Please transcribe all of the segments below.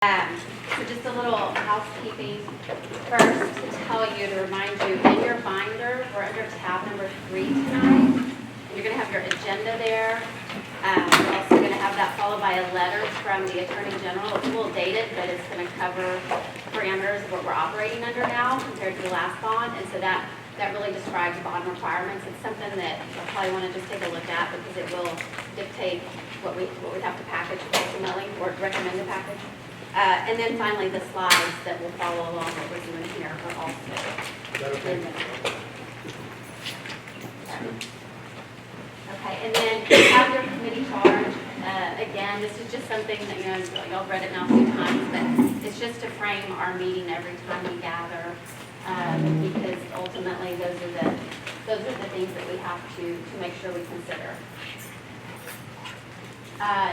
So just a little housekeeping. First, to tell you, to remind you, in your binder, we're under tab number 3 tonight. You're going to have your agenda there. You're also going to have that followed by a letter from the Attorney General. It's a little dated, but it's going to cover parameters of what we're operating under now compared to the last bond. And so that really describes bond requirements. It's something that you'll probably want to just take a look at because it will dictate what we have to package ultimately, or recommend to package. And then finally, the slides that will follow along what we're doing here are also in there. Okay, and then you have your committee charge. Again, this is just something that, y'all read it now a few times, but it's just to frame our meeting every time we gather, because ultimately those are the things that we have to make sure we consider.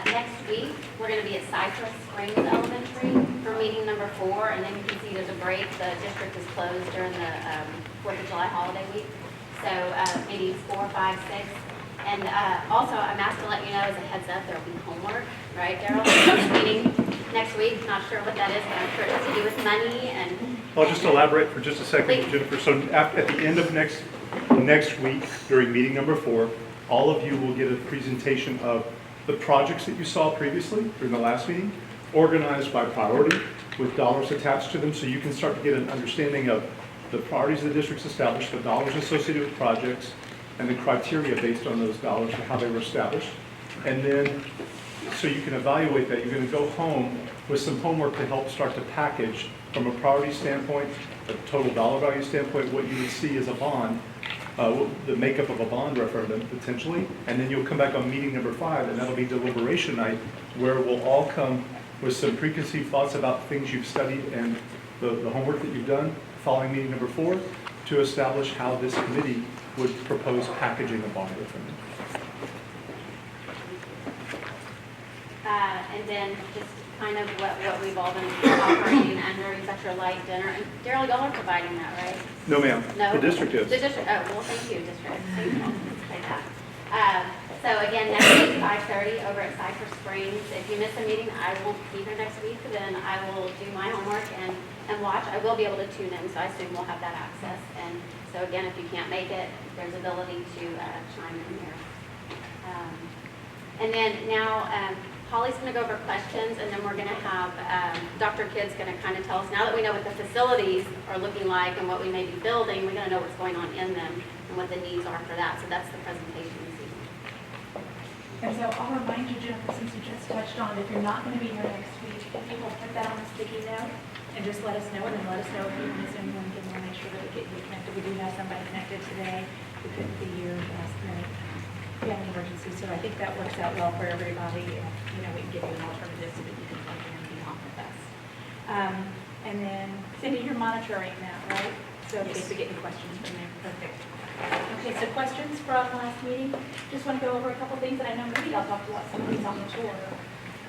Next week, we're going to be at Cypress Springs Elementary for meeting number 4, and then you can see there's a break. The district is closed during the 4th of July holiday week. So meetings 4, 5, 6. And also, I'm asked to let you know as a heads up, there will be homework, right, Daryl? Meeting next week. Not sure what that is, but I'm sure it has to do with money. And I'll just elaborate for just a second, please. Jennifer. So at the end of next week, during meeting number 4, all of you will get a presentation of the projects that you saw previously during the last meeting, organized by priority with dollars attached to them, so you can start to get an understanding of the priorities the district's established, the dollars associated with projects, and the criteria based on those dollars and how they were established. And then, so you can evaluate that, you're going to go home with some homework to help start to package from a priority standpoint, a total dollar value standpoint, what you would see as a bond, the makeup of a bond referendum potentially, and then you'll come back on meeting number 5, and that'll be deliberation night, where we'll all come with some preconceived thoughts about things you've studied and the homework that you've done following meeting number 4 to establish how this committee would propose packaging a bond referendum. And then just kind of what we've all been operating under. You've got your light dinner. And Daryl, y'all are providing that, right? No, ma'am. No? The district is. The district, oh, well, thank you, district. Thank you. Say that. So again, next week, 5:30 over at Cypress Springs. If you miss a meeting, I won't be here next week. Then I will do my homework and watch. I will be able to tune in, so I assume we'll have that access. And so again, if you can't make it, there's ability to chime in here. And then now, Holly's going to go over questions, and then we're going to have Dr. Kidd's going to kind of tell us, now that we know what the facilities are looking like and what we may be building, we're going to know what's going on in them and what the needs are for that. So that's the presentation this evening. And so I'll remind you, Jennifer, since you just touched on it, if you're not going to be here next week, if you will put that on a sticky note and just let us know, and then let us know if you miss anyone, and we'll make sure that we get you connected. We do have somebody connected today who couldn't be here last minute. We have an emergency, so I think that works out well for everybody. We can give you an alternative so that you can plug in and be on with us. And then, Cindy, you're monitoring that, right? So in case we get any questions from there. Perfect. Okay, so questions from last meeting. Just want to go over a couple things that I know maybe I'll talk about some of these on the tour.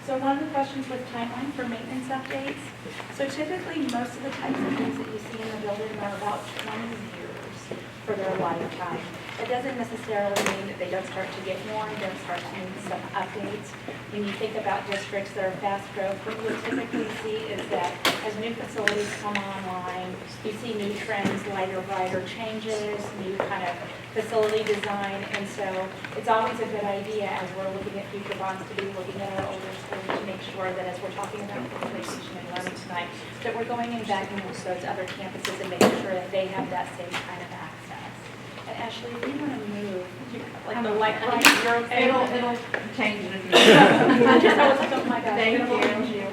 So one of the questions was timeline for maintenance updates. So typically, most of the types of things that you see in the building are about 20 years for their lifetime. It doesn't necessarily mean that they don't start to get worn, don't start to need some updates. When you think about districts that are fast growth, what you typically see is that as new facilities come online, you see new trends, lighter, brighter changes, new kind of facility design. And so it's always a good idea as we're looking at future bonds to be looking at our older schools to make sure that as we're talking about teaching and learning tonight, that we're going in back into those other campuses and making sure that they have that same kind of access. And Ashley, if you want to move, like the light right, you're okay. It'll change in a few I just was oh my gosh, Thank you.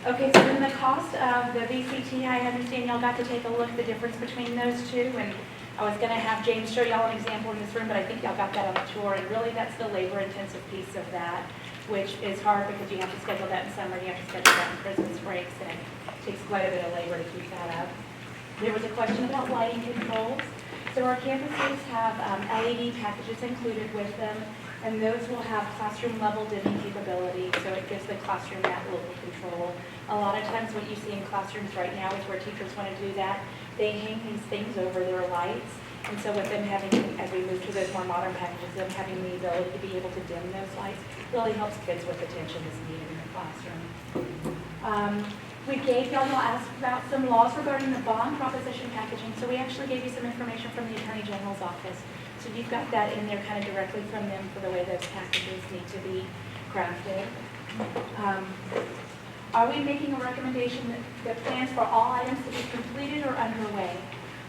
Okay, so then the cost of the VCT, I understand y'all got to take a look at the difference between those two, and I was going to have James show y'all an example in this room, but I think y'all got that on the tour, and really that's the labor-intensive piece of that, which is hard because you have to schedule that in summer, you have to schedule that in Christmas breaks, and it takes quite a bit of labor to keep that up. There was a question about lighting controls. So our campuses have LED packages included with them, and those will have classroom level dimming capability, so it gives the classroom that local control. A lot of times what you see in classrooms right now is where teachers want to do that. They hang these things over their lights, and so with them having, as we move to those more modern packages, them having the ability to be able to dim those lights really helps kids with attention that's needed in the classroom. We gave y'all asked about some laws regarding the bond proposition packaging, so we actually gave you some information from the Attorney General's office. So you've got that in there kind of directly from them for the way those packages need to be crafted. Are we making a recommendation that plans for all items to be completed or underway?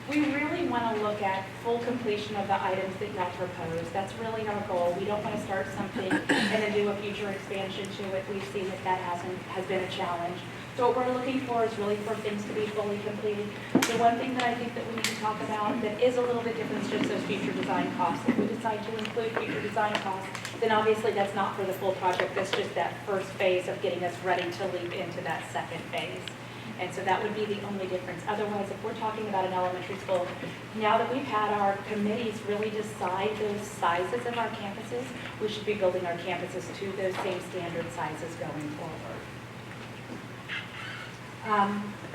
We really want to look at full completion of the items that y'all propose. That's really our goal. We don't want to start something and then do a future expansion to it. We've seen that has been a challenge. So what we're looking for is really for things to be fully completed. The one thing that I think that we need to talk about that is a little bit different is just those future design costs. If we decide to include future design costs, then obviously that's not for the full project. That's just that first phase of getting us ready to leap into that second phase. And so that would be the only difference. Otherwise, if we're talking about an elementary school, now that we've had our committees really decide those sizes of our campuses, we should be building our campuses to those same standard sizes going forward.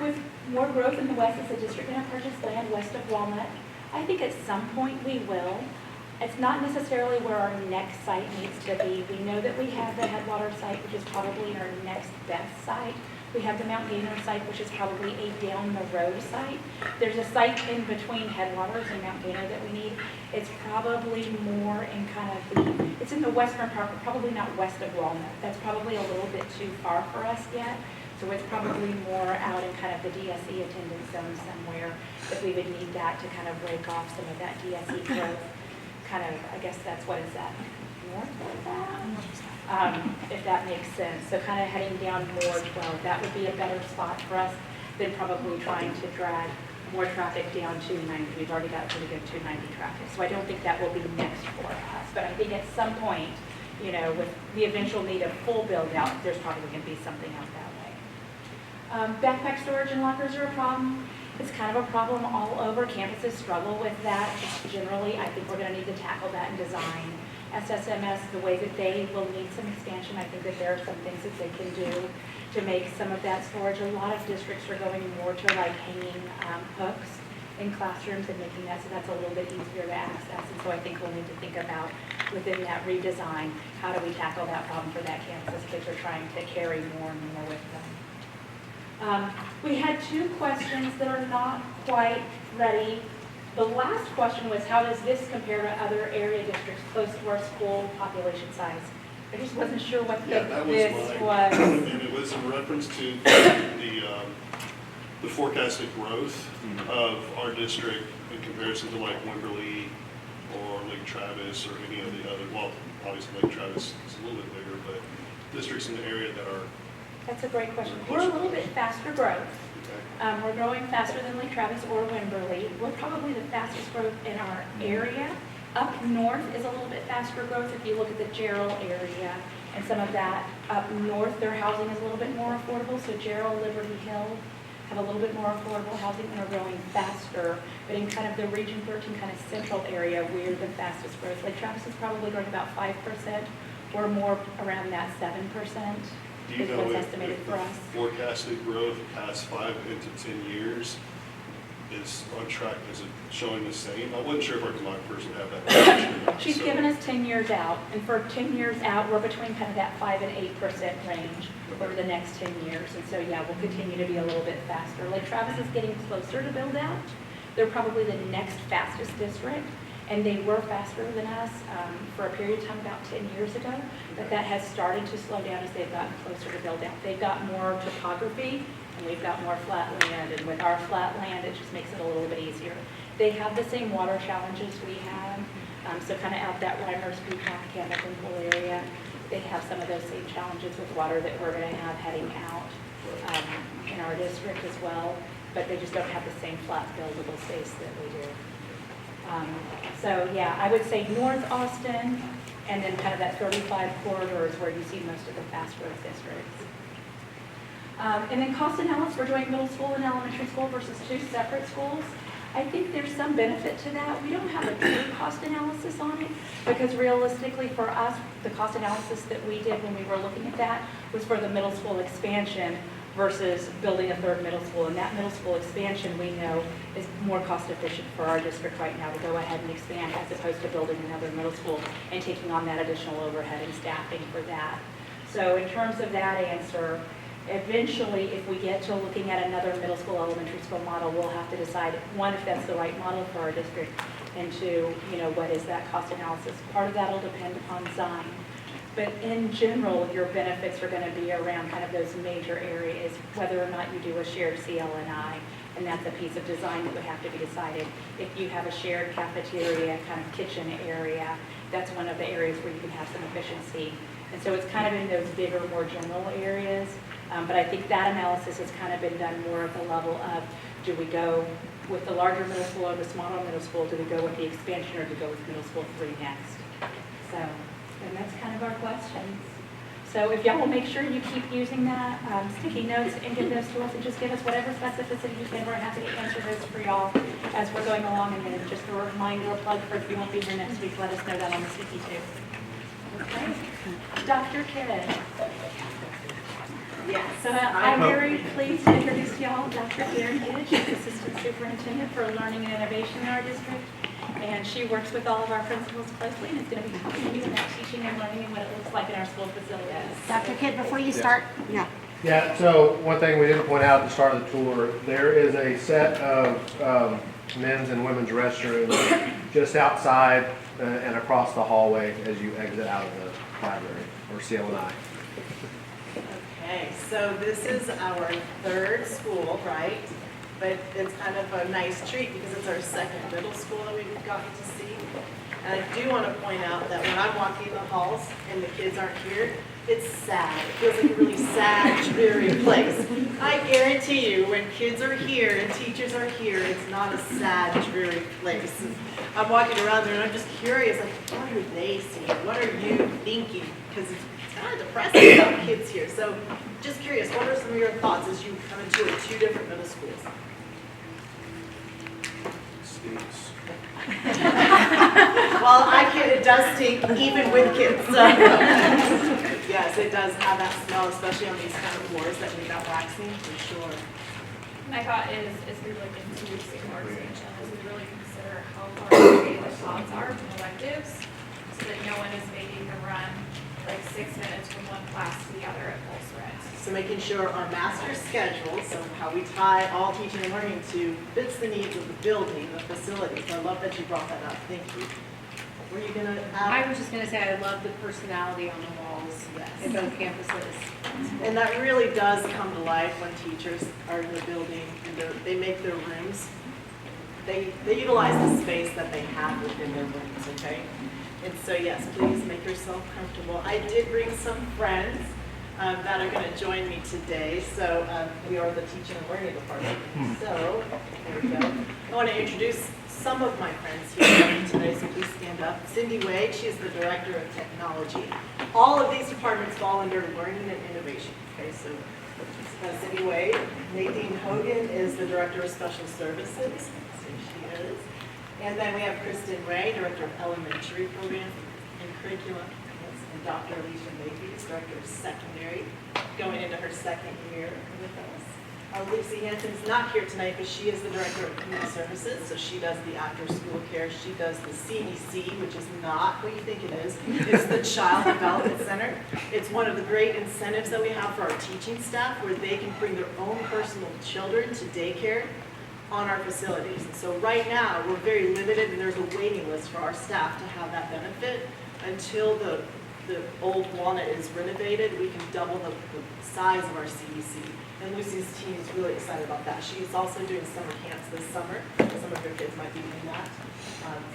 With more growth in the west, is the district going to purchase land west of Walnut? I think at some point we will. It's not necessarily where our next site needs to be. We know that we have the Headwater site, which is probably our next best site. We have the Mount Gainer site, which is probably a down the road site. There's a site in between Headwaters and Mount Gainer that we need. It's probably more in kind of it's in the western part, but probably not west of Walnut. That's probably a little bit too far for us yet. So it's probably more out in kind of the DSE attendance zone somewhere that we would need that to kind of break off some of that DSE growth. Kind of, I guess that's what is that, north of that? If that makes sense. So kind of heading down more 12, that would be a better spot for us than probably trying to drag more traffic down 290. We've already got pretty good 290 traffic. So I don't think that will be next for us. But I think at some point, you know, with the eventual need of full build out, there's probably going to be something out that way. Backpack storage and lockers are a problem. It's kind of a problem all over. Campuses struggle with that. Just generally, I think we're going to need to tackle that in design. SSMS, the way that they will need some expansion, I think that there are some things that they can do to make some of that storage. A lot of districts are going more to like hanging hooks in classrooms and making that so that's a little bit easier to access. And so I think we'll need to think about within that redesign, how do we tackle that problem for that campus as kids are trying to carry more and more with them. We had two questions that are not quite ready. The last question was, how does this compare to other area districts close to our school population size? I just wasn't sure what this was. And it was in reference to the forecasted growth of our district in comparison to like Wimberley or Lake Travis or any of the other, well, obviously Lake Travis is a little bit bigger, but districts in the area that are. That's a great question. We're a little bit faster growth. Okay. We're growing faster than Lake Travis or Wimberley. We're probably the fastest growth in our area. Up north is a little bit faster growth. If you look at the Gerald area and some of that up north, their housing is a little bit more affordable. So Gerald, Liberty Hill have a little bit more affordable housing and are growing faster. But in kind of the Region 13 kind of central area, we're the fastest growth. Lake Travis is probably growing about 5%. We're more around that 7%. Do you is know what's if estimated the for us. forecasted growth past 5 into 10 years is on track? Is it showing the same? I wasn't sure if our demographers would have that information or not. She's given us 10 years out, and for 10 years out, we're between kind of that 5 and 8% range over the next 10 years. And so, yeah, we'll continue to be a little bit faster. Lake Travis is getting closer to build out. They're probably the next fastest district, and they were faster than us for a period of time about 10 years ago, but that has started to slow down as they've gotten closer to build out. They've got more topography, and we've got more flat land, and with our flat land, it just makes it a little bit easier. They have the same water challenges we have, so kind of out that Reimers, Peacock, Cabot, and Pool area, they have some of those same challenges with water that we're going to have heading out in our district as well, but they just don't have the same flat buildable space that we do. So yeah, I would say North Austin, and then kind of that 35 corridor is where you see most of the fast growth districts. And then cost analysis for joint middle school and elementary school versus two separate schools. I think there's some benefit to that. We don't have a true cost analysis on it because realistically for us, the cost analysis that we did when we were looking at that was for the middle school expansion versus building a third middle school. And that middle school expansion we know is more cost efficient for our district right now to go ahead and expand as opposed to building another middle school and taking on that additional overhead and staffing for that. So in terms of that answer, Eventually, if we get to looking at another middle school, elementary school model, we'll have to decide, one, if that's the right model for our district, and two, what is that cost analysis? Part of that will depend upon design. But in general, your benefits are going to be around kind of those major areas, whether or not you do a shared CLNI, and that's a piece of design that would have to be decided. If you have a shared cafeteria, kind of kitchen area, that's one of the areas where you can have some efficiency. And so it's kind of in those bigger, more general areas. But I think that analysis has kind of been done more at the level of, do we go with the larger middle school or the smaller middle school? Do we go with the expansion, or do we go with middle school 3 next? So, and that's kind of our questions. So if y'all will make sure you keep using that sticky notes and give those to us, and just give us whatever specificity you can. We're happy to answer those for y'all as we're going along. And then just a reminder, a plug for if you won't be here next week, let us know that on the sticky too. Okay. Dr. Kidd. Yes. So I'm very pleased to introduce to y'all Dr. Karen Kidd. She's Assistant Superintendent for Learning and Innovation in our district. And she works with all of our principals closely, and is going to be helping you in that teaching and learning and what it looks like in our school facilities. Dr. Kidd, before you start, yeah. Yeah, so one thing we didn't point out at the start of the tour, there is a set of men's and women's restrooms just outside and across the hallway as you exit out of the library or CLNI. Okay, so this is our 3rd school, right? But it's kind of a nice treat because it's our 2nd middle school that we've gotten to see. And I do want to point out that when I'm walking the halls and the kids aren't here, it's sad. It feels like a really sad, dreary place. I guarantee you, when kids are here and teachers are here, it's not a sad, dreary place. And I'm walking around there and I'm just curious, like, what are they seeing? What are you thinking? Because it's kind of depressing about kids here. So just curious, what are some of your thoughts as you come into 2 different middle schools? Stinks. Well, it does stink even with kids. So. Yes, it does have that smell, especially on these kind of floors that need that waxing, for sure. My thought is, as we look into student organization, is we really consider how far away the pods are from electives, so that no one is making the run like 6 minutes from one class to the other at full sprint. So making sure our master schedule, so how we tie all teaching and learning to fits the needs of the building, the facilities. I love that you brought that up. Thank you. Were you gonna I add? was just going to say, I love the personality on the walls Yes. in both campuses. And that really does come to life when teachers are in the building and they make their rooms. They utilize the space that they have within their rooms, okay? And so yes, please make yourself comfortable. I did bring some friends that are going to join me today. So we are the teaching and learning department. So there we go. I want to introduce some of my friends here today, so please stand up. Cindy Wade, she is the Director of Technology. All of these departments fall under Learning and Innovation. Okay, so Cindy Wade. Nadine Hogan is the Director of Special Services. So she is. And then we have Kristen Ray, Director of Elementary Programs and Curriculum. And Dr. Alicia Mathews, Director of Secondary, going into her 2nd year with us. Lucy Hansen's not here tonight, but she is the Director of Community Services, so she does the after-school care. She does the CDC, which is not what you think it is. It's the Child Development Center. It's one of the great incentives that we have for our teaching staff, where they can bring their own personal children to daycare on our facilities. And so right now, we're very limited, and there's a waiting list for our staff to have that benefit. Until the old Walnut is renovated, we can double the size of our CDC. And Lucy's team is really excited about that. She's also doing summer camps this summer. Some of your kids might be in that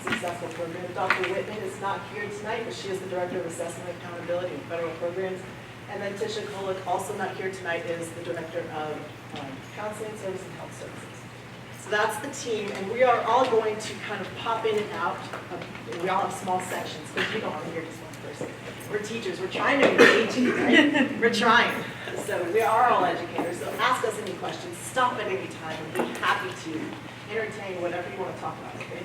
successful program. Dr. Whitman is not here tonight, but she is the Director of Assessment Accountability and Federal Programs. And then Tisha Kolick, also not here tonight, is the Director of Counseling Services and Health Services. So that's the team, and we are all going to kind of pop in and out. We all have small sections, because you don't want to hear just one person. We're teachers. We're trying to engage you, right? We're trying. So we are all educators, so ask us any questions. Stop at any time, and we'll be happy to entertain whatever you want to talk about, okay?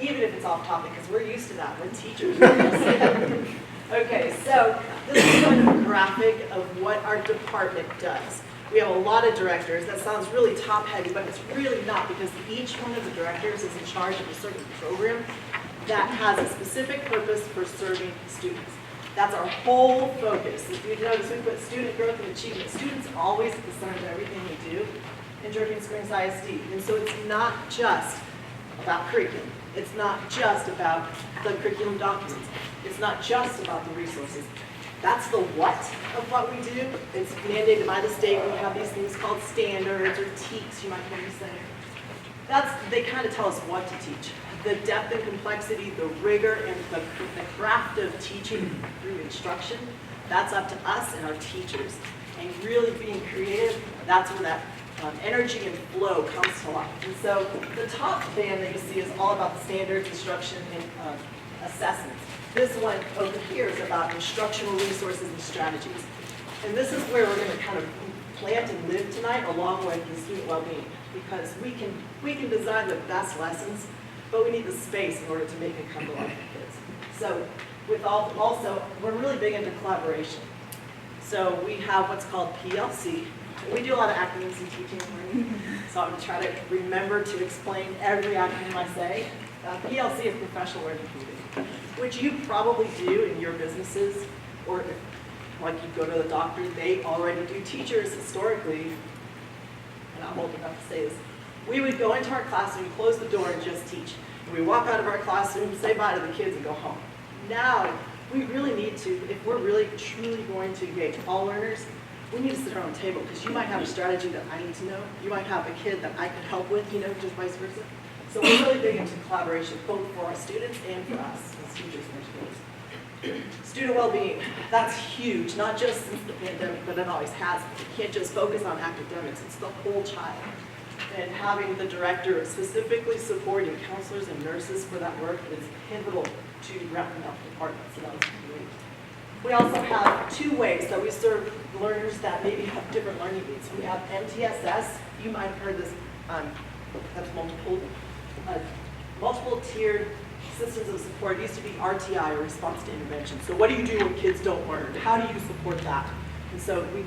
Even if it's off topic, because we're used to that. We're teachers. Okay, so this is kind of a graphic of what our department does. We have a lot of directors. That sounds really top-heavy, but it's really not, because each one of the directors is in charge of a certain program that has a specific purpose for serving students. That's our whole focus. If you notice, we put student growth and achievement. Students are always at the center of everything we do in Dripping Springs ISD. And so it's not just about curriculum. It's not just about the curriculum documents. It's not just about the resources. That's the what of what we do. It's mandated by the state. We have these things called standards or TEKS, you might hear me say. They kind of tell us what to teach. The depth and complexity, the rigor, and the craft of teaching through instruction, that's up to us and our teachers. And really being creative, that's where that energy and flow comes to life. And so the top band that you see is all about the standards, instruction, and assessments. This one over here is about instructional resources and strategies. And this is where we're going to kind of plant and live tonight along with the student well-being, because we can design the best lessons, but we need the space in order to make it come to life for kids. So also, we're really big into collaboration. So we have what's called PLC. We do a lot of acronyms in teaching and learning, so I'm going to try to remember to explain every acronym I say. PLC is professional learning community, which you probably do in your businesses, or if, like you go to the doctor, they already do. Teachers historically, and I'm old enough to say this, we would go into our classroom, close the door, and just teach. And we walk out of our classroom, say bye to the kids, and go home. Now, we really need to, if we're really truly going to engage all learners, we need to sit around the table, because you might have a strategy that I need to know. You might have a kid that I could help with, just vice versa. So we're really big into collaboration, both for our students and for us as teachers and educators. Student well-being, that's huge, not just since the pandemic, but it always has. You can't just focus on academics, it's the whole child. And having the director specifically supporting counselors and nurses for that work is pivotal to wrapping up the department, so that was great. We also have two ways that we serve learners that maybe have different learning needs. We have MTSS, you might have heard this, that's multiple tiered systems of support. It used to be RTI, or response to intervention. So what do you do when kids don't learn? How do you support that? And so we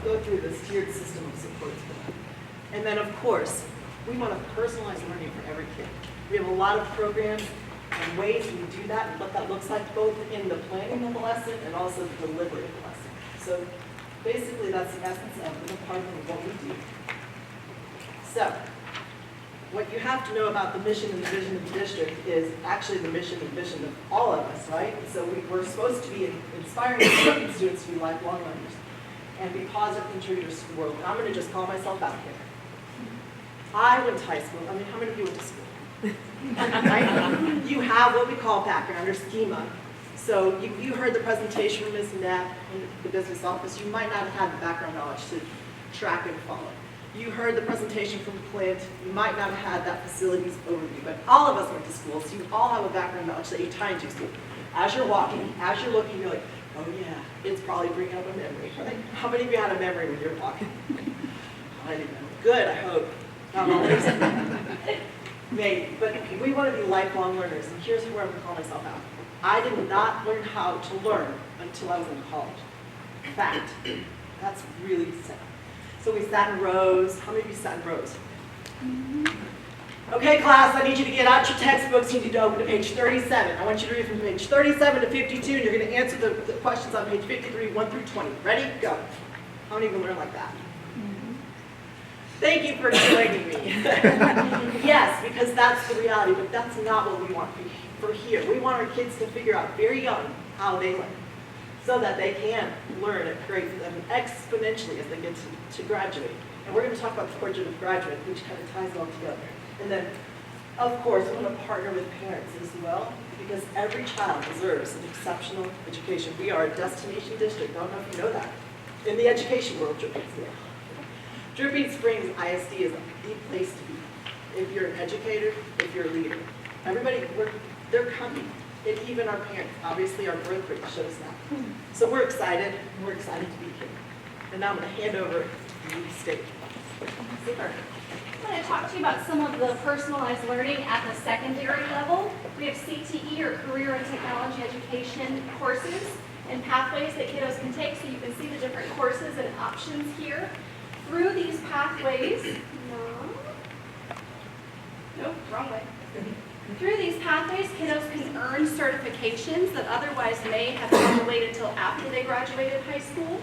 go through this tiered system of supports for that. And then of course, we want to personalize learning for every kid. We have a lot of programs and ways we do that, and what that looks like both in the planning of the lesson and also the delivery of the lesson. So basically that's the essence of the department of what we do. So what you have to know about the mission and the vision of the district is actually the mission and vision of all of us, right? So we're supposed to be inspiring and supporting students to be lifelong learners and be positive contributors to the world. And I'm going to just call myself out here. I went to high school. I mean, how many of you went to school? You have what we call background or schema. So you heard the presentation from Ms. Knapp in the business office. You might not have had the background knowledge to track and follow. You heard the presentation from Clint. You might not have had that facilities overview, but all of us went to school, so you all have a background knowledge that you tie into. So as you're walking, as you're looking, you're like, oh yeah, it's probably bringing up a memory, right? How many of you had a memory when you're walking? I didn't know. Good, I hope. Not always. Maybe, but we want to be lifelong learners, and here's where I'm going to call myself out. I did not learn how to learn until I was in college. Fact. That's really sad. So we sat in rows. How many of you sat in rows? Okay, class, I need you to get out your textbooks. You need to open to page 37. I want you to read from page 37 to 52, and you're going to answer the questions on page 53, 1 through 20. Ready? Go. How many of you learn like that? Thank you for joining me. Yes, because that's the reality, but that's not what we want for here. We want our kids to figure out very young how they learn, so that they can learn at great exponentially as they get to graduate. And we're going to talk about the portrait of graduate, which kind of ties it all together. And then, of course, we want to partner with parents as well, because every child deserves an exceptional education. We are a destination district. I don't know if you know that. In the education world, Dripping Springs ISD is the place to be. If you're an educator, if you're a leader. Everybody, they're coming. And even our parents, obviously our growth rate shows that. So we're excited to be here. And now I'm going to hand over to the stage. I'm going to talk to you about some of the personalized learning at the secondary level. We have CTE, or Career and Technology Education courses and pathways that kiddos can take, so you can see the different courses and options here. Through these pathways, nope, wrong way. Through these pathways, kiddos can earn certifications certifications that otherwise may have had to wait until after they graduated high school.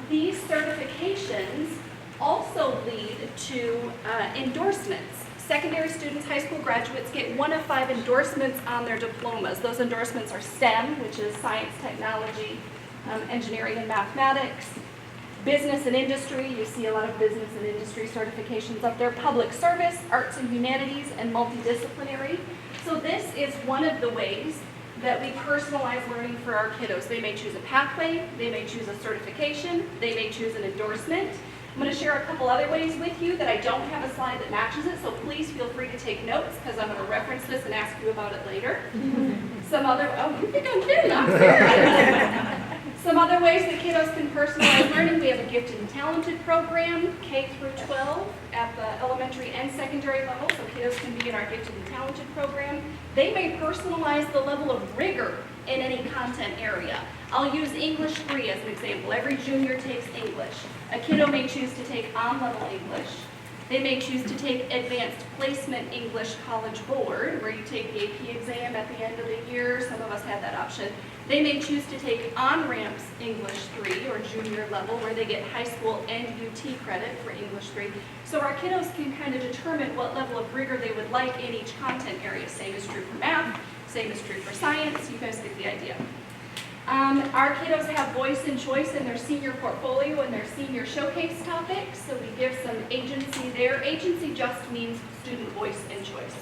These certifications also lead to endorsements. Secondary students, high school graduates get 1 of 5 endorsements on their diplomas. Those endorsements are STEM, which is science, technology, engineering, and mathematics. Business and industry, you see a lot of business and industry certifications up there. Public service, arts and humanities, and multidisciplinary. So this is one of the ways that we personalize learning for our kiddos. They may choose a pathway, they may choose a certification, they may choose an endorsement. I'm going to share a couple other ways with you that I don't have a slide that matches it, so please feel free to take notes because I'm going to reference this and ask you about it later. Some other, oh, you think I'm kidding? I'm serious. Some other ways that kiddos can personalize learning, we have a gifted and talented program, K through 12 at the elementary and secondary level, so kiddos can be in our gifted and talented program. They may personalize the level of rigor in any content area. I'll use English 3 as an example. Every junior takes English. A kiddo may choose to take on-level English. They may choose to take Advanced Placement English College Board, where you take the AP exam at the end of the year. Some of us have that option. They may choose to take on-ramps English 3 or junior level, where they get high school and UT credit for English 3. So our kiddos can kind of determine what level of rigor they would like in each content area. Same is true for math, same is true for science. You guys get the idea. Our kiddos have voice and choice in their senior portfolio and their senior showcase topics, so we give some agency there. Agency just means student voice and choice.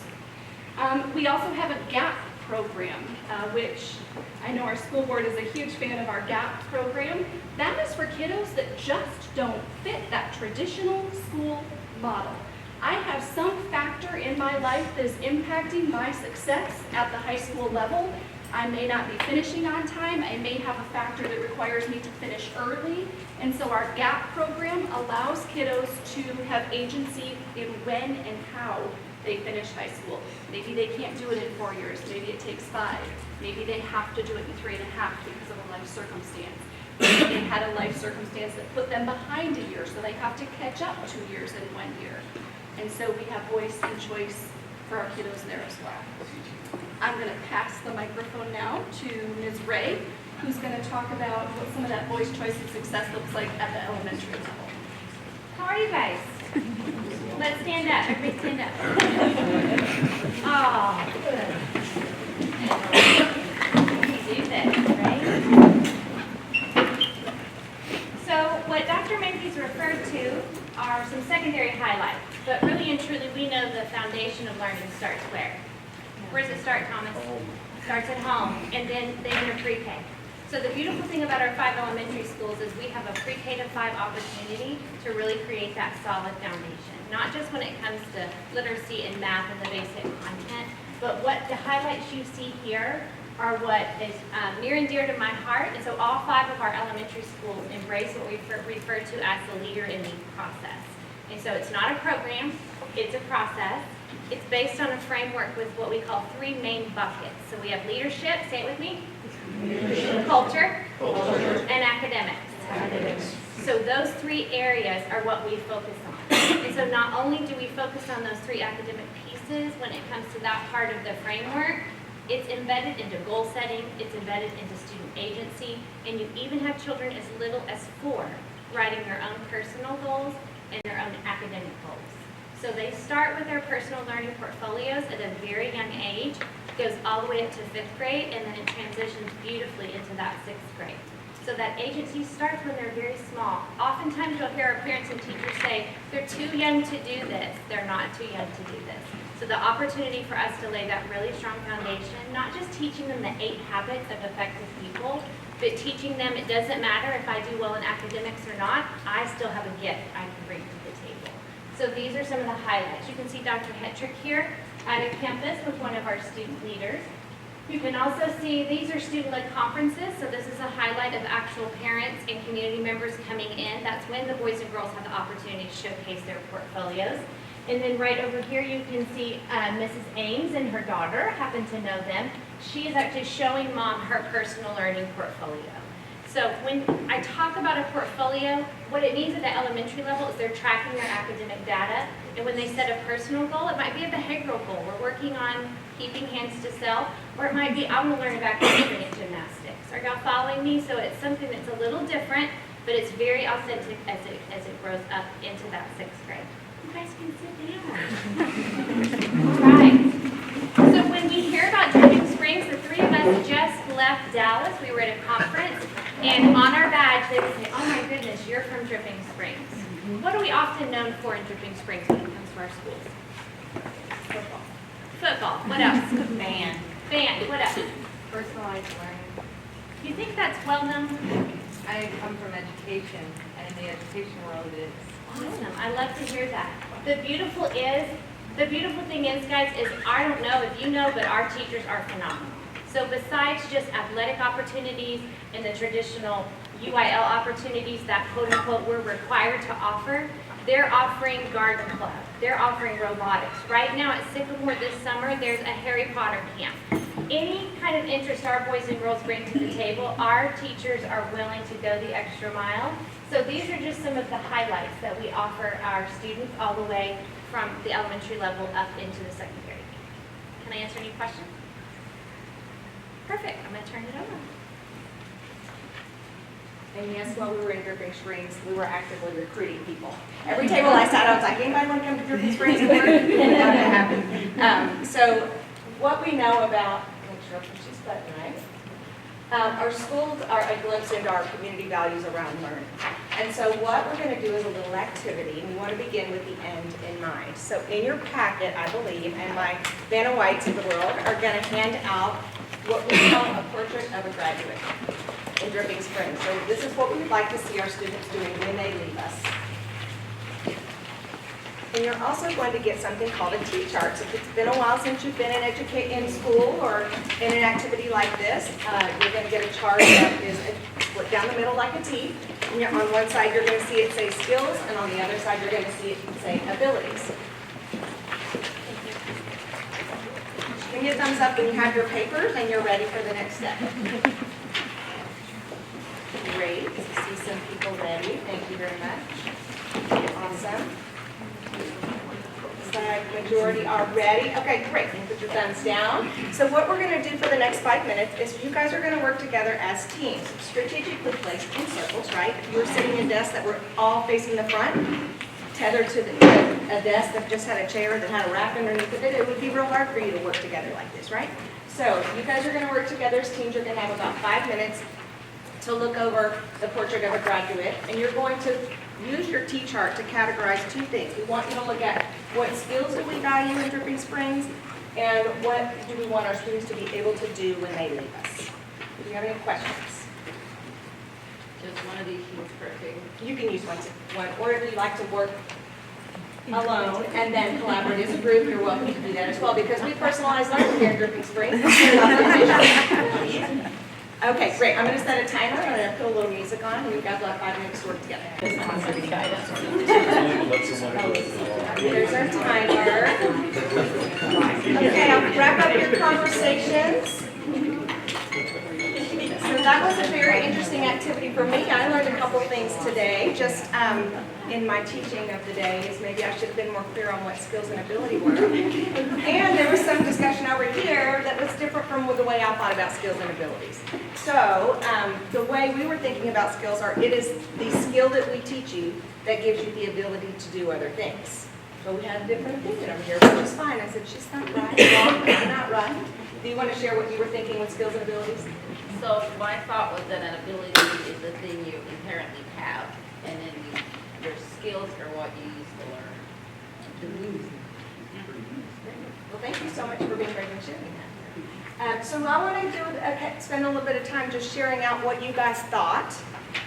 We also have a GAP program, which I know our school board is a huge fan of our GAP program. That is for kiddos that just don't fit that traditional school model. I have some factor in my life that is impacting my success at the high school level. I may not be finishing on time. I may have a factor that requires me to finish early. And so our GAP program allows kiddos to have agency in when and how they finish high school. Maybe they can't do it in 4 years. Maybe it takes 5. Maybe they have to do it in 3.5 because of a life circumstance. Maybe they had a life circumstance that put them behind a year, so they have to catch up 2 years in 1 year. And so we have voice and choice for our kiddos there as well. I'm going to pass the microphone now to Ms. Ray, who's going to talk about what some of that voice, choice, and success looks like at the elementary level. How are you guys? Let's stand up. Everybody stand up. Oh, good. We do this, right? So what Dr. Mankey's referred to are some secondary highlights, but really and truly we know the foundation of learning starts where? Where does it start, Thomas? It starts at home, and then they enter pre-K. So the beautiful thing about our 5 elementary schools is we have a pre-K to 5 opportunity to really create that solid foundation. Not just when it comes to literacy and math and the basic content, but what the highlights you see here are what is near and dear to my heart. And so all 5 of our elementary schools embrace what we refer to as the leader in need process. And so it's not a program, it's a process. It's based on a framework with what we call 3 main buckets. So we have leadership, say it with me, culture, and academics. So those 3 areas are what we focus on. And so not only do we focus on those 3 academic pieces when it comes to that part of the framework, it's embedded into goal setting, it's embedded into student agency, and you even have children as little as 4 writing their own personal goals and their own academic goals. So they start with their personal learning portfolios at a very young age, goes all the way up to 5th grade, and then it transitions beautifully into that 6th grade. So that agency starts when they're very small. Oftentimes you'll hear our parents and teachers say, they're too young to do this. They're not too young to do this. So the opportunity for us to lay that really strong foundation, not just teaching them the 8 habits of effective people, but teaching them it doesn't matter if I do well in academics or not, I still have a gift I can bring to the table. So these are some of the highlights. You can see Dr. Hetrick here at a campus with one of our student leaders. You can also see these are student-led conferences, so this is a highlight of actual parents and community members coming in. That's when the boys and girls have the opportunity to showcase their portfolios. And then right over here you can see Mrs. Ames and her daughter, happen to know them. She is actually showing mom her personal learning portfolio. So when I talk about a portfolio, what it means at the elementary level is they're tracking their academic data. And when they set a personal goal, it might be a behavioral goal. We're working on keeping hands to self, or it might be, I want to learn about dancing and gymnastics. Are y'all following me? So it's something that's a little different, but it's very authentic as it grows up into that 6th grade. You guys can sit down. All right. So when we hear about Dripping Springs, the 3 of us just left Dallas. We were at a conference, and on our badge they would say, "Oh my goodness, you're from Dripping Springs." What are we often known for in Dripping Springs when it comes to our schools? Football. Football. What else? Band. Band. What else? Personalized learning. Do you think that's well known? I come from education, and in the education world it is. Awesome. I love to hear that. The beautiful thing is, guys, is I don't know if you know, but our teachers are phenomenal. So besides just athletic opportunities and the traditional UIL opportunities that quote unquote we're required to offer, they're offering garden club. They're offering robotics. Right now at Sycamore this summer, there's a Harry Potter camp. Any kind of interest our boys and girls bring to the table, our teachers are willing to go the extra mile. So these are just some of the highlights that we offer our students all the way from the elementary level up into the 2nd grade. Can I answer any questions? Perfect. I'm going to turn it over. And yes, while we were in Dripping Springs, we were actively recruiting people. Every table I sat at, I was like, anybody want to come to Dripping Springs and work? And not gonna happen. So what we know about, make sure I push this button right. Our schools are a glimpse into our community values around learning. And so what we're going to do is a little activity, and we want to begin with the end in mind. So in your packet, I believe, and my Vanna Whites of the world are going to hand out what we call a portrait of a graduate in Dripping Springs. So this is what we would like to see our students doing when they leave us. And you're also going to get something called a T-chart. So if it's been a while since you've been in school or in an activity like this, you're going to get a chart that is split down the middle like a T. And on one side you're going to see it say skills, and on the other side you're going to see it say abilities. Give me a thumbs up when you have your papers and you're ready for the next step. Great. I see some people ready. Thank you very much. Awesome. Looks like majority are ready. Okay, great. Put your thumbs down. So what we're going to do for the next 5 minutes is you guys are going to work together as teams, strategically placed in circles, right? If you were sitting in desks that were all facing the front, tethered to a desk that just had a chair that had a rack underneath of it, it would be real hard for you to work together like this, right? So you guys are going to work together as teams. You're going to have about 5 minutes to look over the portrait of a graduate, and you're going to use your T-chart to categorize 2 things. We want you to look at what skills do we value in Dripping Springs, and what do we want our students to be able to do when they leave us. Do you have any questions? Just one of these sheets per table. You can use one, or if you like to work alone and then collaborate as a group, you're welcome to do that as well, because we personalize learning here at Dripping Springs. Okay, great. I'm going to set a timer. I'm going to put a little music on, and we've got about 5 minutes to work together. There's our timer. Okay, I'll wrap up your conversations. So that was a very interesting activity for me. I learned a couple things today, just in my teaching of the day, is maybe I should have been more clear on what skills and ability were. And there was some discussion over here that was different from the way I thought about skills and abilities. So the way we were thinking about skills are, it is the skill that we teach you that gives you the ability to do other things. So we had a different opinion over here, which is fine. I said, she's not right, wrong, I'm not right. Do you want to share what you were thinking with skills and abilities? So my thought was that an ability is the thing you inherently have, and then your skills are what you use to learn. Well, thank you so much for being brave and sharing that. So I want to spend a little bit of time just sharing out what you guys thought,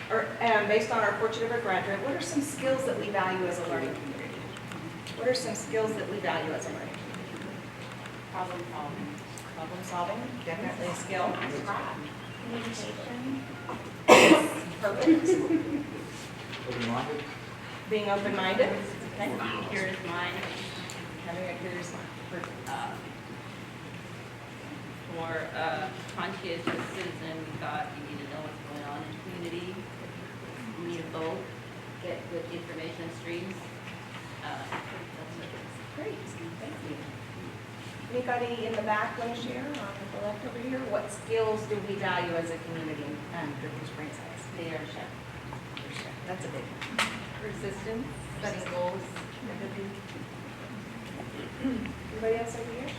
or based on our portrait of a graduate. What are some skills that we value as a learning community? What are some skills that we value as a learning community? Problem solving. Problem solving, definitely a skill. Communication. Perfect. Being open-minded. Okay. Curious mind. Having a curious mind. For conscientious citizen, we thought you need to know what's going on in community. We need both, get good information streams. That's what it is. Great, thank you. Anybody in the back want to share on the left over here? What skills do we value as a community during spring science? Leadership. That's a big one. Persistence, setting goals. Anybody else over here?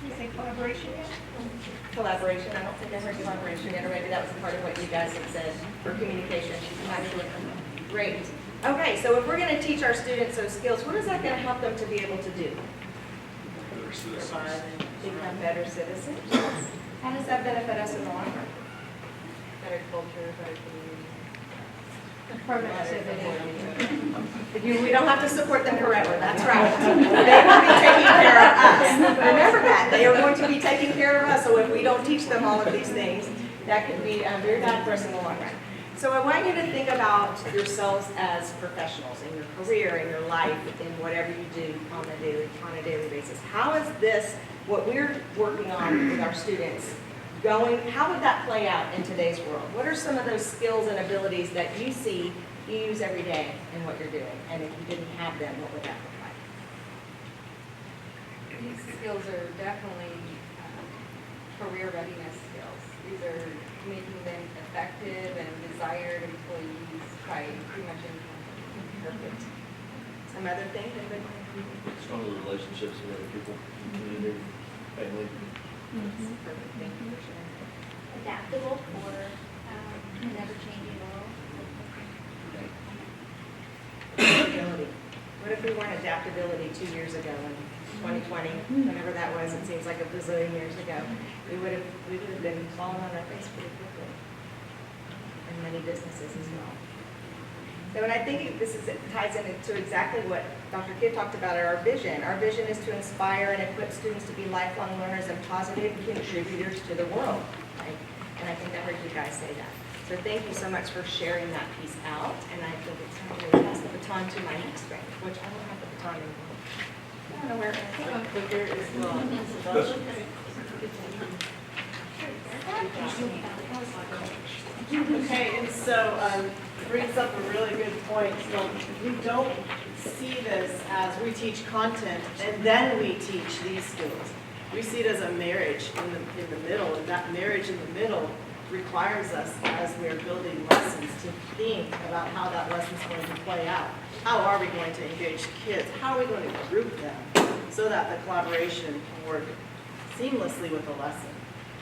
You say collaboration yet? Collaboration, I don't think I heard collaboration yet, or maybe that was part of what you guys had said, for communication. Great. Okay, so if we're going to teach our students those skills, what is that going to help them to be able to do? Better citizens. Become better citizens. How does that benefit us in the long run? Better culture, better community. We don't have to support them forever, that's right. They will be taking care of us. Remember that, they are going to be taking care of us, so if we don't teach them all of these things, that could be very bad for us in the long run. So I want you to think about yourselves as professionals in your career, in your life, in whatever you do on a daily basis. How is this, what we're working on with our students, going, how would that play out in today's world? What are some of those skills and abilities that you see you use every day in what you're doing? And if you didn't have them, what would that look like? These skills are definitely career readiness skills. These are making them effective and desired employees by pretty much anything. Perfect. Some other thing? Stronger relationships with other people, community, family. Perfect. Thank you for sharing. Adaptable for an ever-changing world. Adaptability. What if we weren't adaptability 2 years ago in 2020, whenever that was, it seems like a bazillion years ago, we would have been falling on our face pretty quickly. And many businesses as well. So, and I think this ties into exactly what Dr. Kidd talked about, our vision. Our vision is to inspire and equip students to be lifelong learners and positive contributors to the world. Right? And I think I heard you guys say that. So thank you so much for sharing that piece out. And I think it's time to pass the baton to my next friend, which I don't have the baton anymore. I don't know where it is. Okay, and so brings up a really good point. So we don't see this as we teach content and then we teach these skills. We see it as a marriage in the middle, and that marriage in the middle requires us, as we're building lessons, to think about how that lesson's going to play out. How are we going to engage kids? How are we going to group them so that the collaboration can work seamlessly with the lesson?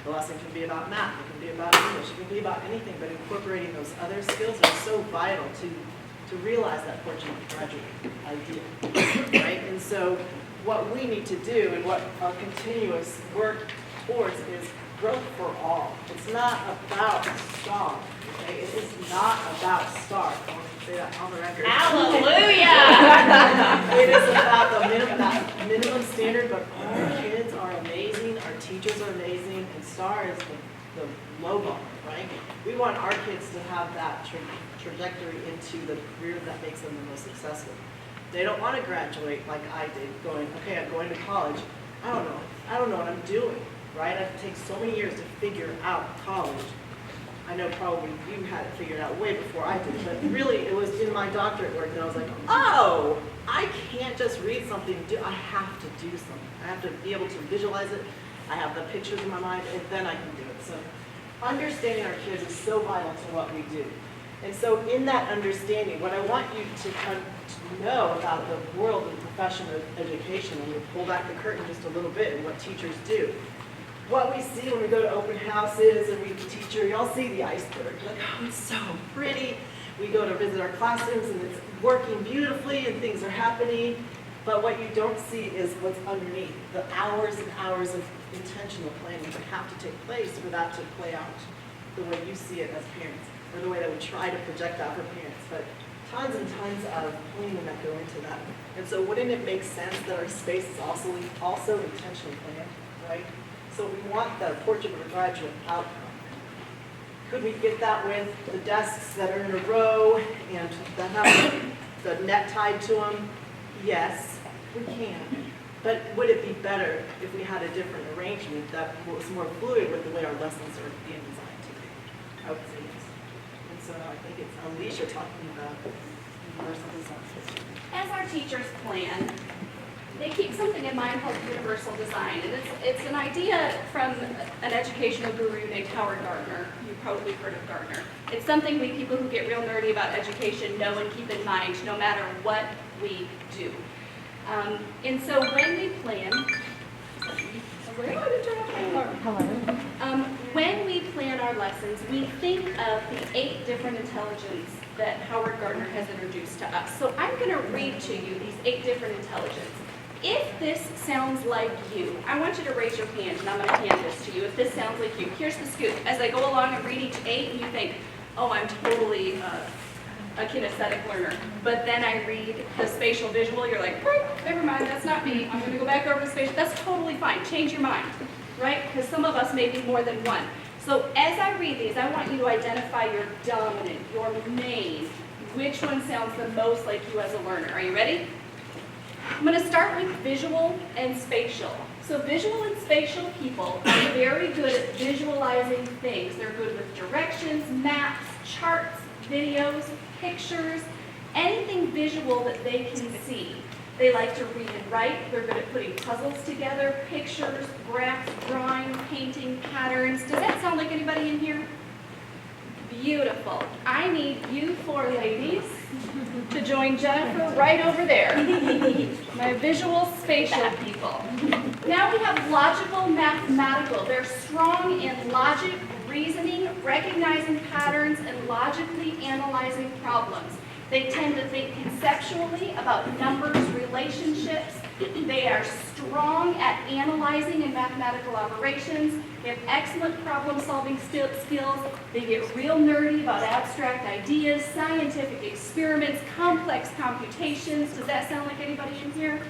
The lesson can be about math, it can be about English, it can be about anything, but incorporating those other skills are so vital to realize that fortunate graduate idea, right? And so what we need to do and what our continuous work towards is growth for all. It's not about STAR, okay? It is not about STAR. I want to say that on the record. Hallelujah! It is about that minimum standard, but our kids are amazing, our teachers are amazing, and STAR is the low bar, right? We want our kids to have that trajectory into the career that makes them the most successful. They don't want to graduate like I did, going, okay, I'm going to college. I don't know what I'm doing, right? It takes so many years to figure out college. I know probably you had it figured out way before I did, but really it was in my doctorate work that I was like, oh, I can't just read something, I have to do something. I have to be able to visualize it. I have the pictures in my mind, and then I can do it. So understanding our kids is so vital to what we do. And so in that understanding, what I want you to come to know about the world and profession of education, and we'll pull back the curtain just a little bit and what teachers do. What we see when we go to open houses and meet the teacher, y'all see the iceberg. You're like, oh, it's so pretty. We go to visit our classrooms and it's working beautifully and things are happening. But what you don't see is what's underneath, the hours and hours of intentional planning that have to take place for that to play out the way you see it as parents, or the way that we try to project out for parents. But tons and tons of planning that go into that. And so wouldn't it make sense that our space is also intentionally planned, right? So we want the portrait of a graduate outcome. Could we get that with the desks that are in a row and that have the net tied to them? Yes, we can. But would it be better if we had a different arrangement that was more fluid with the way our lessons are being designed to be? I would say yes. And so I think it's Alicia talking about universal design. As our teachers plan, they keep something in mind called universal design, and it's an idea from an educational guru named Howard Gardner. You've probably heard of Gardner. It's something we people who get real nerdy about education know and keep in mind no matter what we do. And so when we plan, when we plan our lessons, we think of the 8 different intelligence that Howard Gardner has introduced to us. So I'm going to read to you these 8 different intelligence. If this sounds like you, I want you to raise your hand and I'm going to hand this to you. If this sounds like you, here's the scoop. As I go along and read each 8 and you think, oh, I'm totally a kinesthetic learner. But then I read the spatial visual, you're like, never mind, that's not me. I'm going to go back over to spatial. That's totally fine. Change your mind, right? Because some of us may be more than one. So as I read these, I want you to identify your dominant, your main, which one sounds the most like you as a learner. Are you ready? I'm going to start with visual and spatial. So visual and spatial people are very good at visualizing things. They're good with directions, maps, charts, videos, pictures, anything visual that they can see. They like to read and write. They're good at putting puzzles together, pictures, graphs, drawing, painting, patterns. Does that sound like anybody in here? Beautiful. I need you 4 ladies to join Jennifer right over there. My visual spatial people. Now we have logical mathematical. They're strong in logic, reasoning, recognizing patterns, and logically analyzing problems. They tend to think conceptually about numbers, relationships. They are strong at analyzing and mathematical operations. They have excellent problem-solving skills. They get real nerdy about abstract ideas, scientific experiments, complex computations. Does that sound like anybody in here?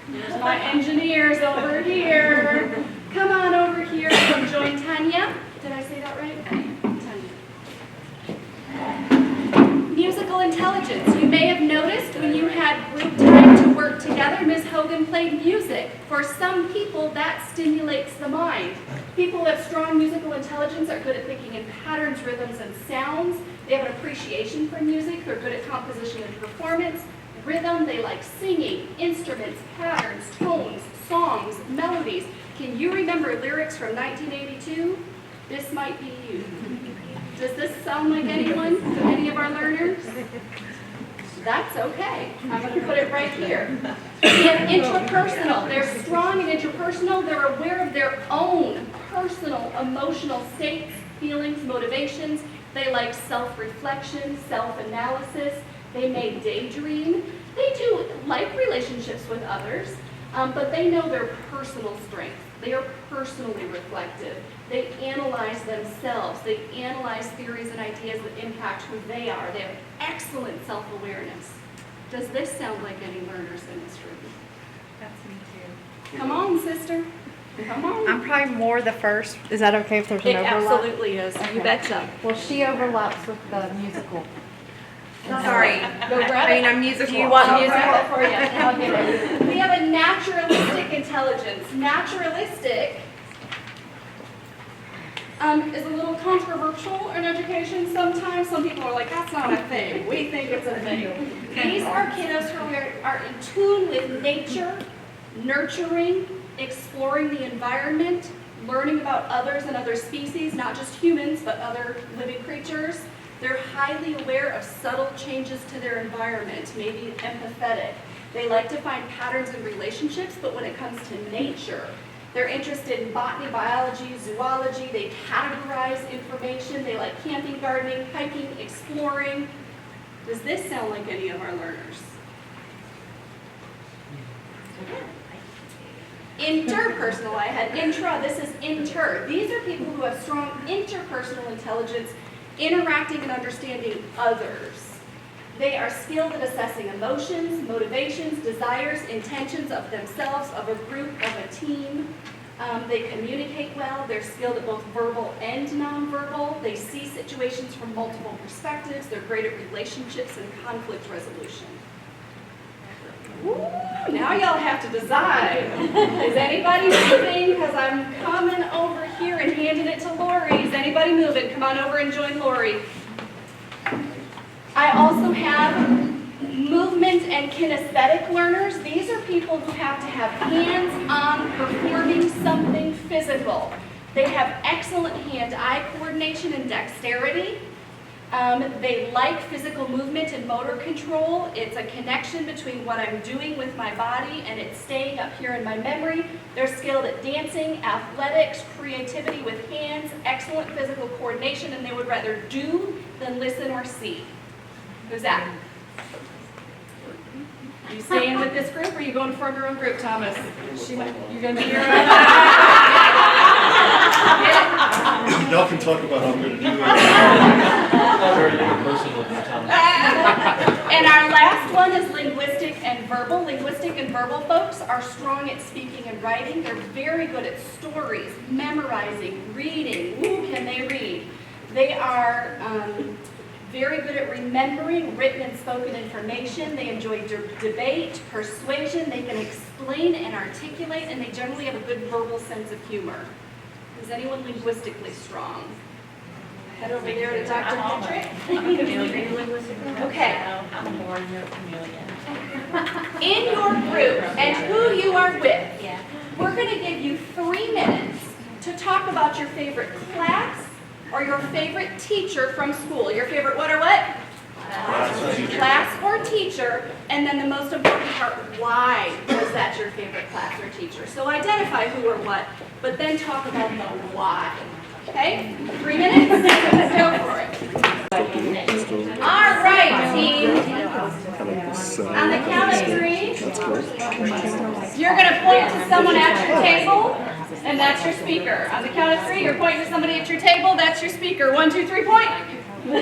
There's my engineers over here. Come on over here and join Tanya. Did I say that right? Tanya. Musical intelligence. You may have noticed when you had group time to work together, Ms. Hogan played music. For some people, that stimulates the mind. People who have strong musical intelligence are good at thinking in patterns, rhythms, and sounds. They have an appreciation for music. They're good at composition and performance. Rhythm, they like singing, instruments, patterns, tones, songs, melodies. Can you remember lyrics from 1982? This might be you. Does this sound like anyone? Any of our learners? That's okay. I'm going to put it right here. And intrapersonal. They're strong in interpersonal. They're aware of their own personal emotional states, feelings, motivations. They like self-reflection, self-analysis. They may daydream. They do like relationships with others, but they know their personal strengths. They are personally reflective. They analyze themselves. They analyze theories and ideas that impact who they are. They have excellent self-awareness. Does this sound like any learners in this room? That's me too. Come on, sister. Come on. I'm probably more the first. Is that okay if there's an It overlap? absolutely is. Okay. You betcha. Well, she overlaps with the musical. Sorry. Go grab I mean, it. I'm musical. Do you want musical for you? I'll get it. We have a naturalistic intelligence. Naturalistic is a little controversial in education sometimes. Some people are like, that's not a thing. We think it's a thing. These are kiddos who are in tune with nature, nurturing, exploring the environment, learning about others and other species, not just humans, but other living creatures. They're highly aware of subtle changes to their environment, maybe empathetic. They like to find patterns in relationships, but when it comes to nature, they're interested in botany, biology, zoology. They categorize information. They like camping, gardening, hiking, exploring. Does this sound like any of our learners? Interpersonal, I had intra, this is inter. These are people who have strong interpersonal intelligence, interacting and understanding others. They are skilled at assessing emotions, motivations, desires, intentions of themselves, of a group, of a team. They communicate well. They're skilled at both verbal and nonverbal. They see situations from multiple perspectives. They're great at relationships and conflict resolution. Now y'all have to decide. Is anybody moving? Because I'm coming over here and handing it to Lori. Is anybody moving? Come on over and join Lori. I also have movement and kinesthetic learners. These are people who have to have hands-on performing something physical. They have excellent hand-eye coordination and dexterity. They like physical movement and motor control. It's a connection between what I'm doing with my body and it's staying up here in my memory. They're skilled at dancing, athletics, creativity with hands, excellent physical coordination, and they would rather do than listen or see. Who's that? Are you staying with this group or are you going to form your own group, Thomas? You're going to be your own? Y'all can talk about how I'm going to do it. And our last one is linguistic and verbal. Linguistic and verbal folks are strong at speaking and writing. They're very good at stories, memorizing, reading. Ooh, can they read? They are very good at remembering written and spoken information. They enjoy debate, persuasion. They can explain and articulate, and they generally have a good verbal sense of humor. Is anyone linguistically strong? Head over there to Dr. Hendrick. Okay. I'm more your chameleon. In your group and who you are with, we're going to give you 3 minutes to talk about your favorite class or your favorite teacher from school. Your favorite what or what? Class or teacher, and then the most important part, why was that your favorite class or teacher? So identify who or what, but then talk about the why. Okay? 3 minutes? Let's go for it. All right, team. On the count of 3, you're going to point to someone at your table, and that's your speaker. On the count of 3, you're pointing to somebody at your table, that's your speaker. 1, 2, 3, point. If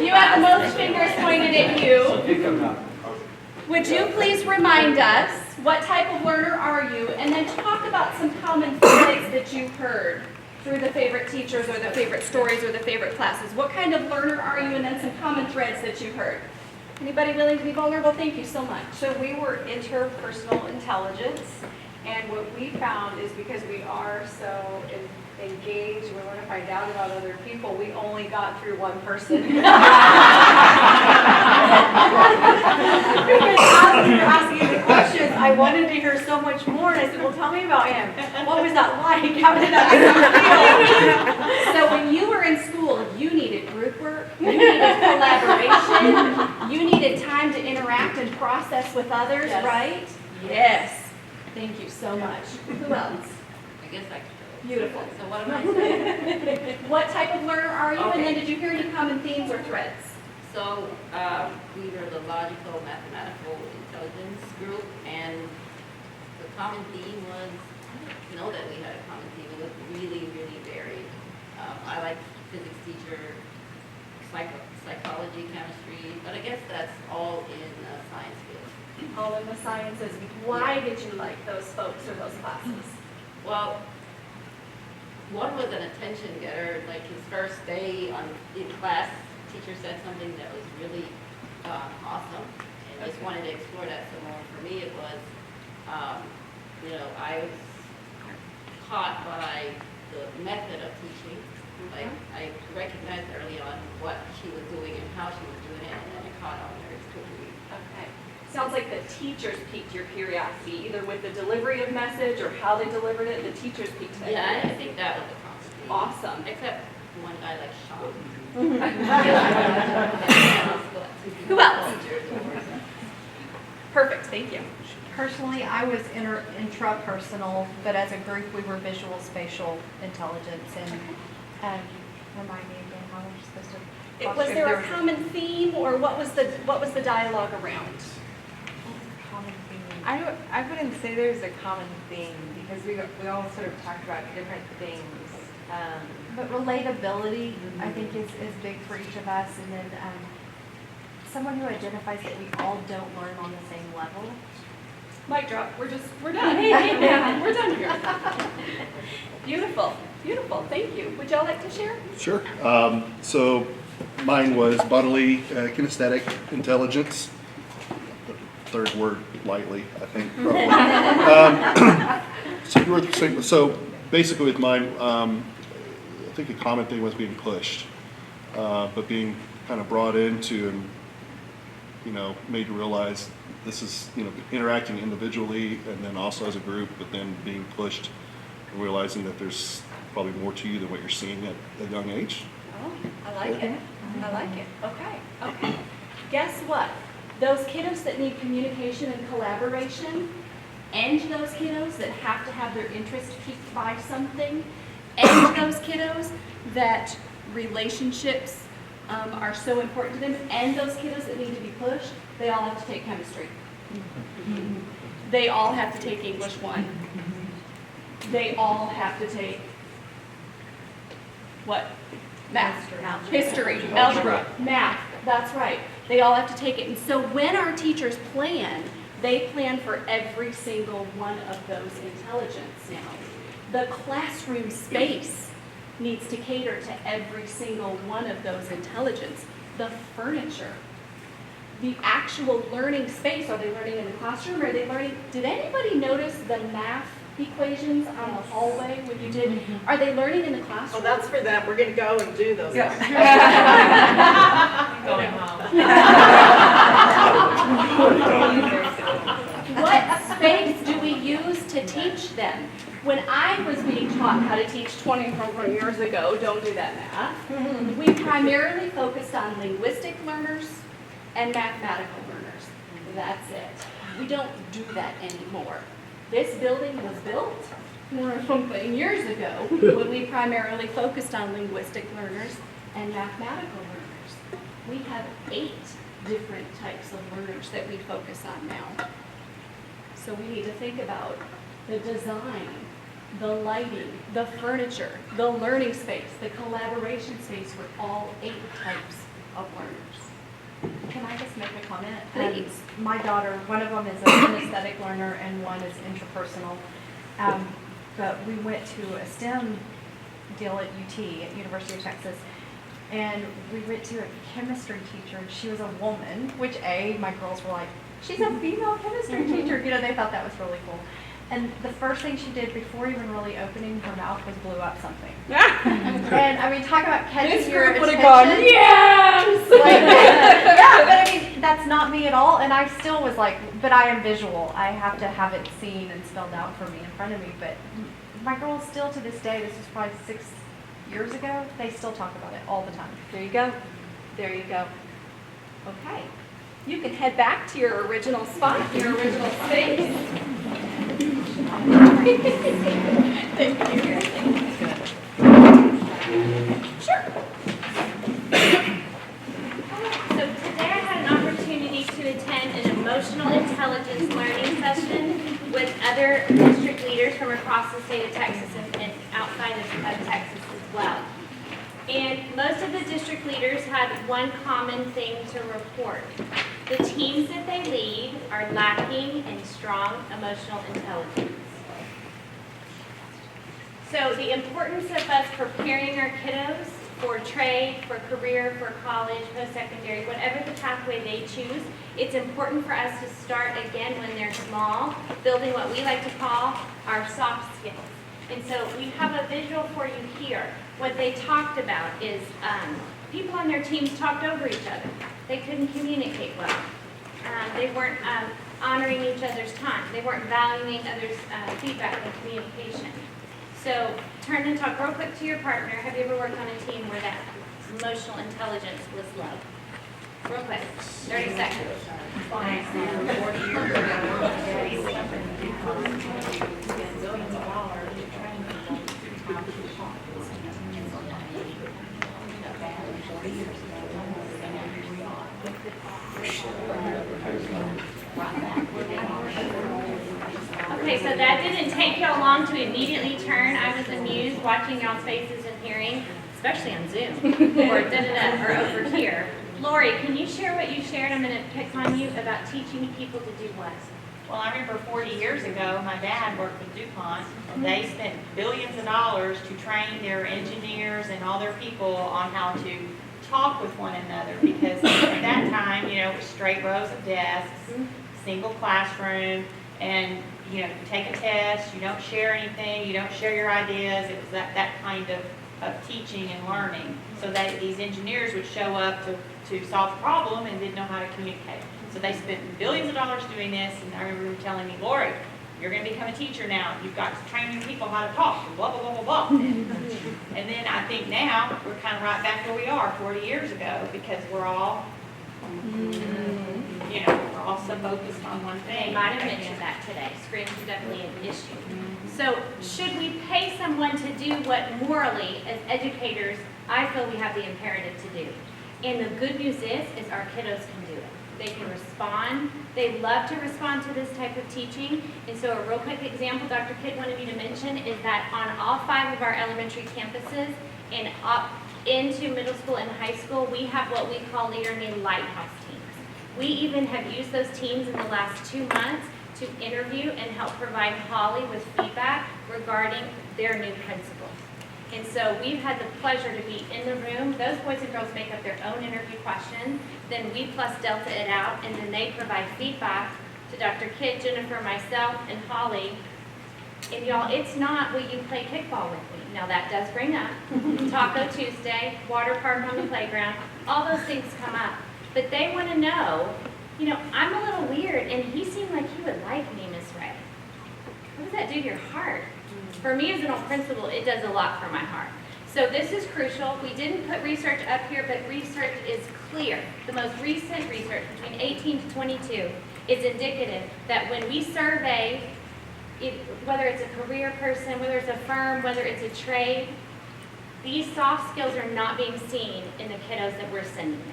you have the most fingers pointed at you, would you please remind us what type of learner are you, and then talk about some common threads that you've heard through the favorite teachers or the favorite stories or the favorite classes. What kind of learner are you, and then some common threads that you've heard. Anybody willing to be vulnerable? Thank you so much. So we were interpersonal intelligence, and what we found is because we are so engaged, we want to find out about other people, we only got through one person. Because as we were asking the questions, I wanted to hear so much more, and I said, well, tell me about him. What was that like? How did that make you feel? So when you were in school, you needed group work, you needed collaboration, you needed time to interact and process with others, Yes. right? Yes. Thank you so much. Who else? I guess I could. Beautiful. So what am I saying? What type of learner are you? Okay. And then did you hear any common themes or threads? So we were the logical mathematical intelligence group, and the common theme was, I didn't know that we had a common theme. It was really, really varied. I like physics teacher, psychology, chemistry, but I guess that's all in science field. All in the sciences. Why did you like those folks or those classes? Well, one was an attention getter. Like his first day in class, teacher said something that was really awesome, and just wanted to explore that some more. For me, it was, I was caught by the method of teaching. Like I recognized early on what she was doing and how she was doing it, and then it caught on very quickly. Okay. Sounds like the teachers piqued your curiosity, either with the delivery of message or how they delivered it. The teachers piqued that. Yeah, I think that was the concept. Awesome. Except one guy like Sean. Who else? Perfect. Thank you. Personally, I was intrapersonal, but as a group, we were visual spatial intelligence. And remind me again how we're supposed to. Was if there a was common theme, or what was the dialogue around? common theme? I wouldn't say there's a common theme, because we all sort of talked about different things. But relatability, I think, is big for each of us. And then someone who identifies that we all don't learn on the same level. Mic drop. We're done. We're done here. Beautiful. Beautiful. Thank you. Would y'all like to share? Sure. So Mine was bodily kinesthetic intelligence. Third word lightly, I think, probably. So basically with mine, I think the common thing was being pushed, but being kind of brought into and, made to realize this is, interacting individually and then also as a group, but then being pushed and realizing that there's probably more to you than what you're seeing at a young age. Oh, I like it. I like it. Okay. Guess what? Those kiddos that need communication and collaboration, and those kiddos that have to have their interest piqued by something, and those kiddos that relationships are so important to them, and those kiddos that need to be pushed, they all have to take chemistry. They all have to take English 1. They all have to take what? Math. History, algebra, math, that's right. They all have to take it. And so when our teachers plan, they plan for every single one of those intelligence now. The classroom space needs to cater to every single one of those intelligence. The furniture, the actual learning space, are they learning in the classroom? Are they learning, did anybody notice the math equations on the hallway when you did? Are they learning in the classroom? Oh, that's for them. We're going to go and do those. Yeah. Going home. What space do we use to teach them? When I was being taught how to teach 24 years ago, don't do that math, we primarily focused on linguistic learners and mathematical learners. That's it. We don't do that anymore. This building was built something years ago when we primarily focused on linguistic learners and mathematical learners. We have 8 different types of learners that we focus on now. So we need to think about the design, the lighting, the furniture, the learning space, the collaboration space for all 8 types of learners. Can I just make a comment? Please. My daughter, one of them is a kinesthetic learner and one is interpersonal. But we went to a STEM deal at UT, at University of Texas, and we went to a chemistry teacher, and she was a woman, which my girls were like, she's a female chemistry teacher. They thought that was really cool. And the first thing she did before even really opening her mouth was blew up something. And I mean, talk about catching your attention. Yes! Yeah, but I mean, that's not me at all. And I still was like, but I am visual. I have to have it seen and spelled out for me in front of me. But my girls still to this day, this was probably 6 years ago, they still talk about it all the time. There you go. There you go. Okay. You can head back to your original spot, your original space. Thank you. Sure. So today I had an opportunity to attend an emotional intelligence learning session with other district leaders from across the state of Texas and outside of Texas as well. And most of the district leaders had one common thing to report. The teams that they lead are lacking in strong emotional intelligence. So the importance of us preparing our kiddos for trade, for career, for college, post-secondary, whatever the pathway they choose, it's important for us to start again when they're small, building what we like to call our soft skills. And so we have a visual for you here. What they talked about is people on their teams talked over each other. They couldn't communicate well. They weren't honoring each other's time. They weren't valuing others' feedback and communication. So turn and talk real quick to your partner. Have you ever worked on a team where that emotional intelligence was low? Real quick, 30 seconds. Okay, so that didn't take y'all long to immediately turn. I was amused watching y'all's faces and hearing, especially on Zoom, or da-da-da, or over here. Lori, can you share what you shared? I'm going to pick on you about teaching people to do what? Well, I remember 40 years ago, my dad worked with DuPont, and they spent billions of dollars to train their engineers and all their people on how to talk with one another, because at that time, you know, it was straight rows of desks, single classroom, and, you know, you take a test, you don't share anything, you don't share your ideas. It was that kind of teaching and learning, so that these engineers would show up to solve a problem and didn't know how to communicate. So they spent billions of dollars doing this, and I remember them telling me, Lori, you're going to become a teacher now. You've got to train your people how to talk, and blah, blah, blah, blah, blah. And then I think now we're kind of right back where we are 40 years ago, because we're all, you know, we're all so focused on one They thing. might have mentioned that today. Screens are definitely an issue. So should we pay someone to do what morally, as educators, I feel we have the imperative to do? And the good news is our kiddos can do it. They can respond. They love to respond to this type of teaching. And so a real quick example Dr. Kidd wanted me to mention is that on all 5 of our elementary campuses and up into middle school and high school, we have what we call Leader in Me Lighthouse teams. We even have used those teams in the last 2 months to interview and help provide Holly with feedback regarding their new principals. And so we've had the pleasure to be in the room. Those boys and girls make up their own interview questions. Then we plus delta it out, and then they provide feedback to Dr. Kidd, Jennifer, myself, and Holly. And y'all, it's not, will you play kickball with me? Now that does bring up Taco Tuesday, water park on the playground, all those things come up. But they want to know, you know, I'm a little weird, and he seemed like he would like me, Miss Ray. What does that do to your heart? For me as an old principal, it does a lot for my heart. So this is crucial. We didn't put research up here, but research is clear. The most recent research between 18 to 22 is indicative that when we survey, whether it's a career person, whether it's a firm, whether it's a trade, these soft skills are not being seen in the kiddos that we're sending them.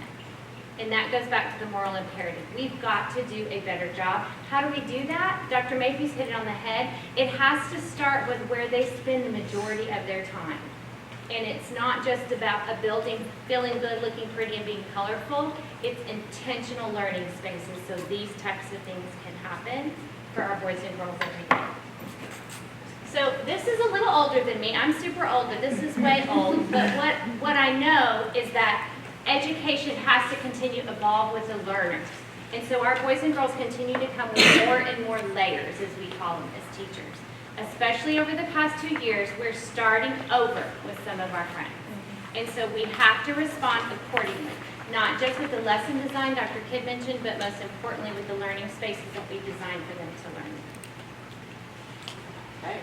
And that goes back to the moral imperative. We've got to do a better job. How do we do that? Dr. Mayfie's hit it on the head. It has to start with where they spend the majority of their time. And it's not just about a building feeling good, looking pretty, and being colorful. It's intentional learning spaces, so these types of things can happen for our boys and girls every day. So this is a little older than me. I'm super old, but this is way old. But what I know is that education has to continue to evolve with the learners. And so our boys and girls continue to come with more and more layers, as we call them, as teachers. Especially over the past 2 years, we're starting over with some of our friends. And so we have to respond accordingly, not just with the lesson design Dr. Kidd mentioned, but most importantly with the learning spaces that we designed for them to learn. Okay.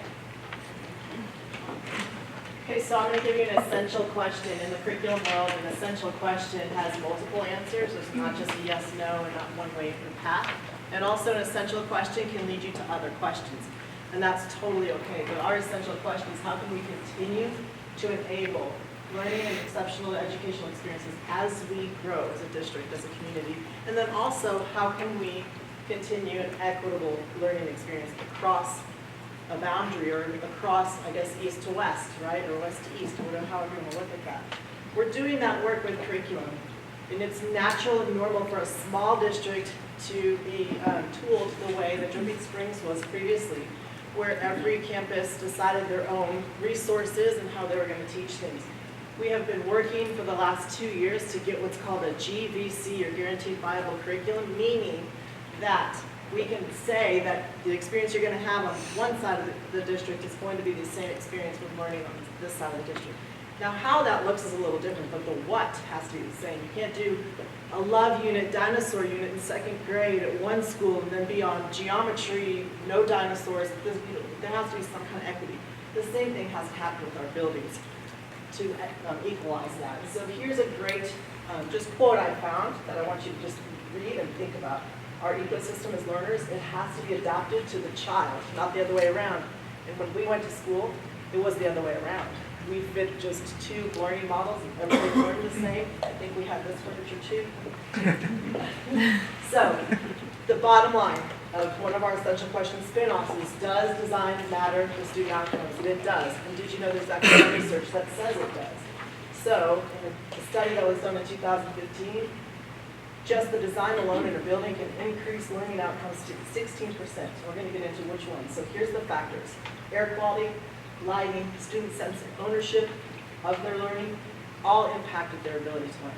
Okay, so I'm going to give you an essential question. In the curriculum world, an essential question has multiple answers. It's not just a yes, no, and not one way for the path. And also an essential question can lead you to other questions. And that's totally okay. But our essential question is how can we continue to enable learning and exceptional educational experiences as we grow as a district, as a community? And then also, how can we continue an equitable learning experience across a boundary or across, I guess, east to west, right? Or west to east, or whatever, however you want to look at that. We're doing that work with curriculum. And it's natural and normal for a small district to be tooled the way that Dripping Springs was previously, where every campus decided their own resources and how they were going to teach things. We have been working for the last 2 years to get what's called a GVC, or Guaranteed Viable Curriculum, meaning that we can say that the experience you're going to have on one side of the district is going to be the same experience with learning on this side of the district. Now, how that looks is a little different, but the what has to be the same. You can't do a love unit, dinosaur unit in 2nd grade at one school and then be on geometry, no dinosaurs. There has to be some kind of equity. The same thing has to happen with our buildings to equalize that. So here's a great just quote I found that I want you to just read and think about. Our ecosystem as learners, it has to be adapted to the child, not the other way around. And when we went to school, it was the other way around. We fit just 2 learning models and everybody learned the same. I think we had this furniture too. So, the bottom line of one of our essential questions spin-offs is, does design matter to student outcomes? And it does. And did you know there's actually research that says it does? So, in a study that was done in 2015, just the design alone in a building can increase learning outcomes to 16%. We're going to get into which ones. So here's the factors. Air quality, lighting, student sense of ownership of their learning, all impacted their ability to learn.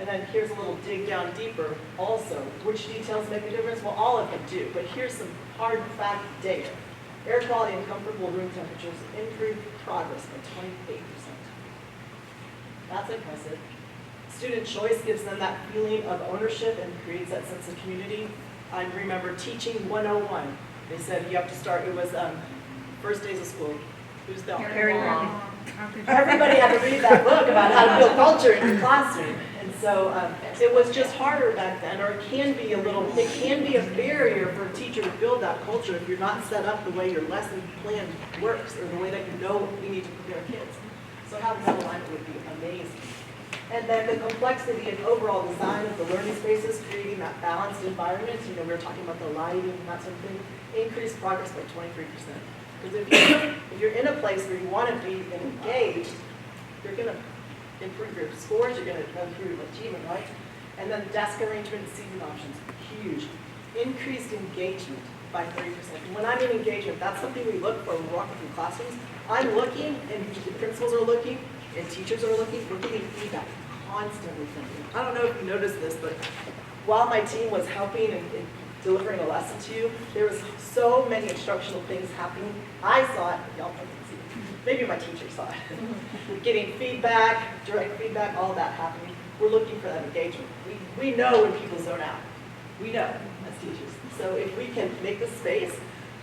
And then here's a little dig down deeper also. Which details make a difference? Well, all of them do, but here's some hard fact data. Air quality and comfortable room temperatures improved progress by 28%. That's impressive. Student choice gives them that feeling of ownership and creates that sense of community. I remember teaching 101. They said you have to start, it was first days of school. Who's the Harry Long? Everybody had to read that book about how to build culture in your classroom. And so it was just harder back then, or it can be a barrier for a teacher to build that culture if you're not set up the way your lesson plan works, or the way that you know what you need to prepare kids. So having that alignment would be amazing. And then the complexity and overall design of the learning spaces, creating that balanced environment, we were talking about the lighting and that sort of thing, increased progress by 23%. Because if you're in a place where you want to be engaged, you're going to improve your scores, you're going to improve achievement, right? And then desk arrangement and seating options, huge. Increased engagement by 30%. And when I mean engagement, that's something we look for when we're walking through classrooms. I'm looking, and the principals are looking, and teachers are looking. We're getting feedback constantly from you. I don't know if you noticed this, but while my team was helping and delivering a lesson to you, there was so many instructional things happening. I saw it, y'all couldn't see it. Maybe my teacher saw it. Getting feedback, direct feedback, all that happening. We're looking for that engagement. We know when people zone out. We know as teachers. So if we can make the space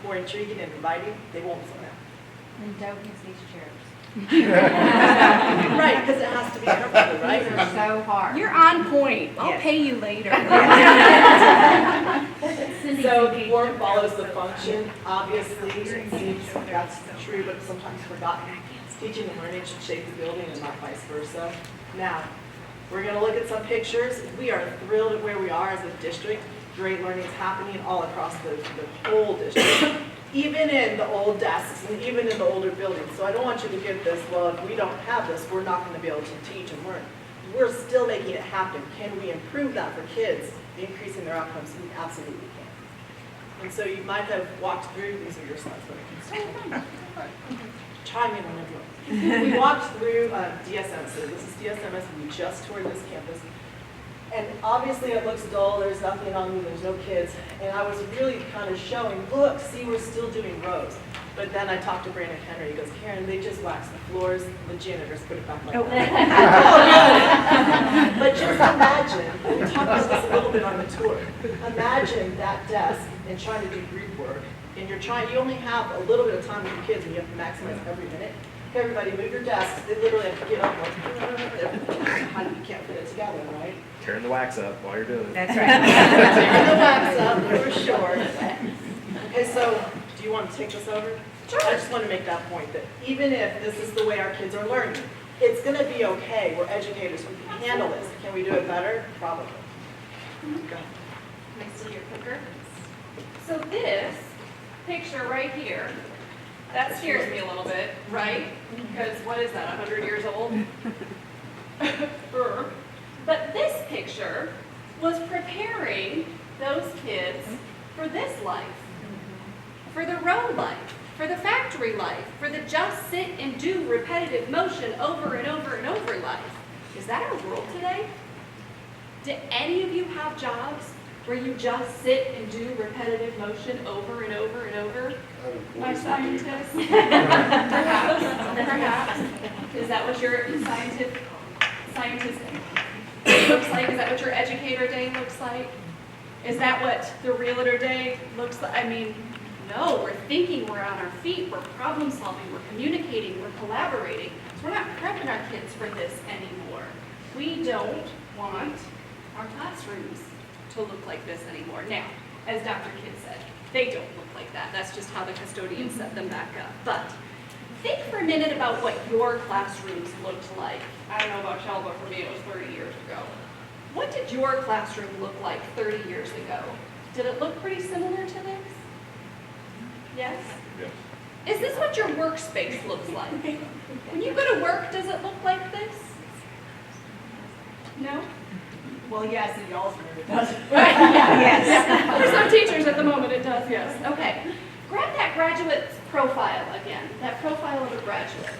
more intriguing and inviting, they won't zone out. And don't use these chairs. Right, because it has to be comfortable, right? These are so hard. You're on point. I'll Yes. pay you later. So the form follows the function. Obviously, it seems that's true, but sometimes forgotten. Teaching and learning should shape the building and not vice versa. Now, we're going to look at some pictures. We are thrilled at where we are as a district. Great learning is happening all across the whole district, even in the old desks and even in the older buildings. So I don't want you to get this, well, if we don't have this, we're not going to be able to teach and learn. We're still making it happen. Can we improve that for kids, increasing their outcomes? We absolutely can. And so you might have walked through, these are your slides, but chime in whenever you want. We walked through DSM, so this is DSMS, we just toured this campus. And obviously it looks dull, there's nothing on me, there's no kids. And I was really kind of showing, look, see, we're still doing rows. But then I talked to Brandon Henry, he goes, Karen, they just waxed the floors, the janitors put it back like that. But just imagine, we talked about this a little bit on the tour. Imagine that desk and trying to do group work. And you only have a little bit of time with your kids and you have to maximize every minute. Okay, everybody move your desks. They literally have to get up like, you can't put it together, right? Tearing the wax up while you're doing it. That's right. Tearing the wax up, for sure. Okay, so do you want to take this over? Sure. I just want to make that point that even if this is the way our kids are learning, it's going to be okay. We're educators. We can handle this. Can we do it better? Probably. Go. Can I see your clicker? So this picture right here, that scares me a little bit, right? Because what is that, 100 years old? But this picture was preparing those kids for this life, for the road life, for the factory life, for the just sit and do repetitive motion over and over and over life. Is that our world today? Do any of you have jobs where you just sit and do repetitive motion over and over and over? My scientists? Perhaps. Is that what your scientist looks like? Is that what your educator day looks like? Is that what the realtor day looks like? I mean, no, we're thinking, we're on our feet, we're problem solving, we're communicating, we're collaborating. So we're not prepping our kids for this anymore. We don't want our classrooms to look like this anymore. Now, as Dr. Kidd said, they don't look like that. That's just how the custodians set them back up. But think for a minute about what your classrooms looked like. I don't know about y'all, but for me it was 30 years ago. What did your classroom look like 30 years ago? Did it look pretty similar to this? Yes? Yes. Is this what your workspace looks like? When you go to work, does it look like this? No? Well, yes, in y'all's room it does. Right, yeah, yes. For some teachers at the moment it does, yes. Okay. Grab that graduate's profile again, that profile of a graduate.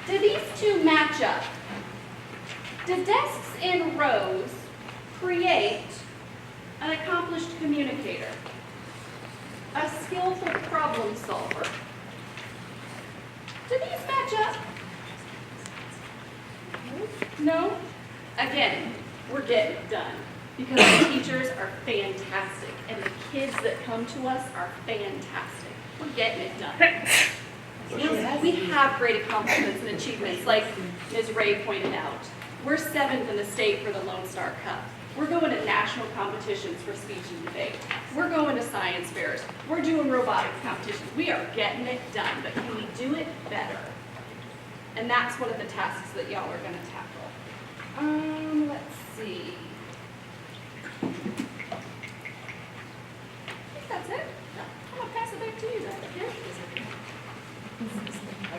Do these two match up? Do desks in rows create an accomplished communicator? A skillful problem solver? Do these match up? No? Again, we're getting it done because the teachers are fantastic and the kids that come to us are fantastic. We're getting it done. We have great accomplishments and achievements like Ms. Ray pointed out. We're 7th in the state for the Lone Star Cup. We're going to national competitions for speech and debate. We're going to science fairs. We're doing robotics competitions. We are getting it done, but can we do it better? And that's one of the tasks that y'all are going to tackle. Let's see. I think that's it. I'm going to pass it back to you then.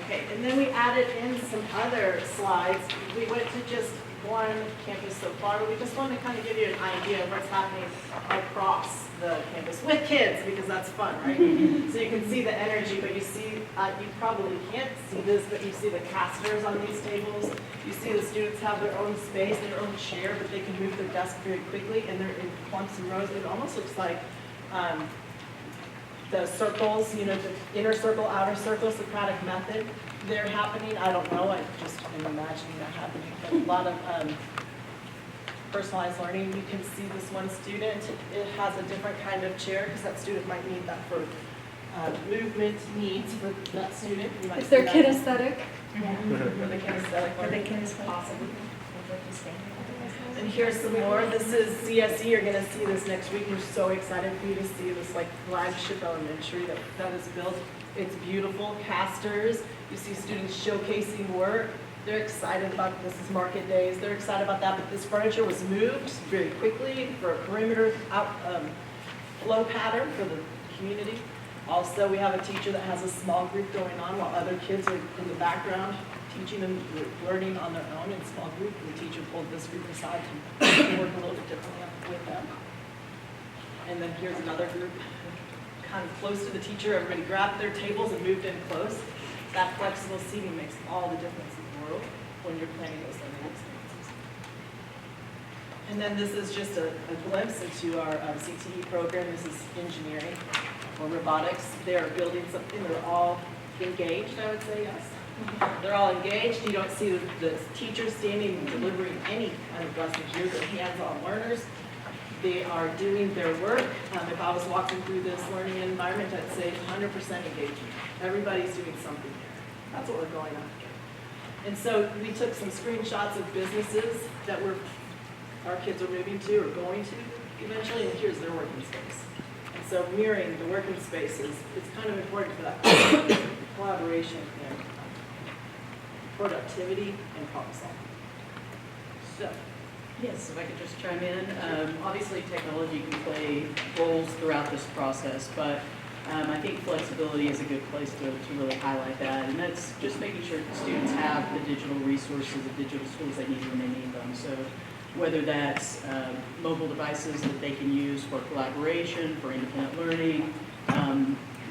Okay, and then we added in some other slides. We went to just one campus so far, but we just wanted to kind of give you an idea of what's happening across the campus with kids, because that's fun, right? So you can see the energy, but you see, you probably can't see this, but you see the casters on these tables. You see the students have their own space, their own chair, but they can move their desk very quickly, and they're in clumps and rows. It almost looks like the circles, you know, the inner circle, outer circle, Socratic method, they're happening. I don't know, I just am imagining that happening. But a lot of personalized learning. You can see this one student, it has a different kind of chair because that student might need that for movement needs for that student. You might Is there see that. kinesthetic? Yeah, for the kinesthetic For the learning, kinesthetic. possibly. And here's some more. This is CSE. You're going to see this next week. We're so excited for you to see this like flagship elementary that is built. It's beautiful. Casters. You see students showcasing work. They're excited about this. Is market days. They're excited about that. But this furniture was moved very quickly for a perimeter flow pattern for the community. Also, we have a teacher that has a small group going on while other kids are in the background teaching and learning on their own in small group. And the teacher pulled this group aside to work a little bit differently with them. And then here's another group kind of close to the teacher. Everybody grabbed their tables and moved in close. That flexible seating makes all the difference in the world when you're planning those learning experiences. And then this is just a glimpse into our CTE program. This is engineering or robotics. They're building something. They're all engaged, I would say, yes. They're all engaged. You don't see the teachers standing and delivering any kind of lesson here. They're hands-on learners. They are doing their work. If I was walking through this learning environment, I'd say 100% engagement. Everybody's doing something here. That's what we're going after. And so we took some screenshots of businesses that our kids are moving to or going to eventually, and here's their working space. And so mirroring the working spaces is kind of important for that collaboration and productivity and problem solving. So. Yes, if I could just chime in. Obviously, technology can play roles throughout this process, but I think flexibility is a good place to really highlight that. And that's just making sure that students have the digital resources, the digital tools they need when they need them. So whether that's mobile devices that they can use for collaboration, for independent learning,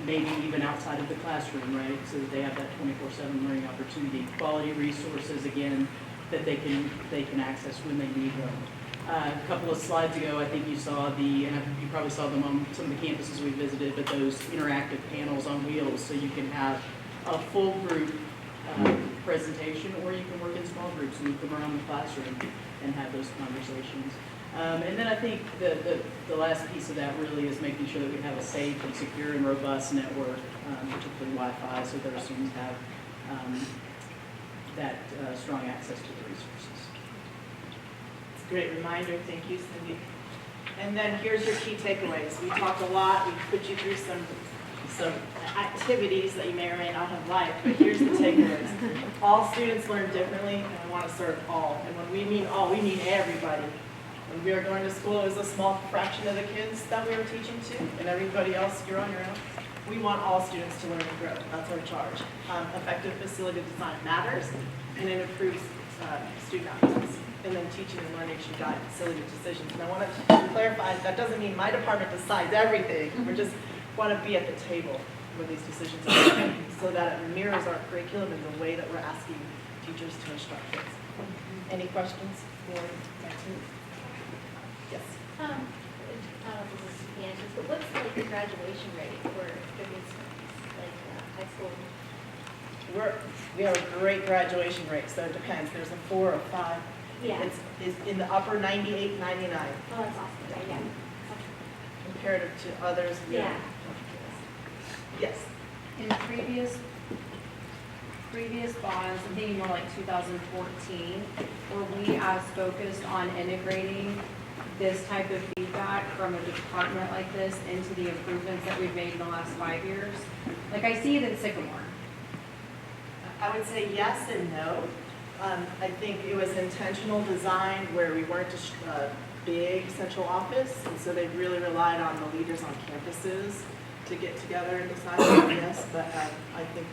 maybe even outside of the classroom, right? So that they have that 24/7 learning opportunity. Quality resources, again, that they can access when they need them. A couple of slides ago, I think you saw and you probably saw them on some of the campuses we visited, but those interactive panels on wheels, so you can have a full group presentation, or you can work in small groups and move them around the classroom and have those conversations. And then I think the last piece of that really is making sure that we have a safe and secure and robust network, particularly Wi-Fi, so that our students have that strong access to the resources. It's a great reminder. Thank you, Cindy. And then here's your key takeaways. We talked a lot. We put you through some activities that you may or may not have liked, but here's the takeaways. All students learn differently, and I want to serve all. And when we mean all, we mean everybody. When we were going to school, it was a small fraction of the kids that we were teaching to, and everybody else, you're on your own. We want all students to learn and grow. That's our charge. Effective facility design matters, and it improves student outcomes. And then teaching and learning should guide facility decisions. And I want to clarify, that doesn't mean my department decides everything. We just want to be at the table where these decisions are made, so that it mirrors our curriculum and the way that we're asking teachers to instruct kids. Any questions for next week? Yes. I don't know if this is the answer, but what's like the graduation rate for good students, like high school? We have a great graduation rate, so it depends. There's a 4 or 5. Yeah. It's in the upper 98, 99 Oh, that's awesome, right, yeah. comparative to others. Yeah. Yes. In previous bonds, I'm thinking more like 2014, were we as focused on integrating this type of feedback from a department like this into the improvements that we've made in the last 5 years? Like I see it in Sycamore. I would say yes and no. I think it was intentional design where we weren't a big central office, and so they really relied on the leaders on campuses to get together and decide on this. But I think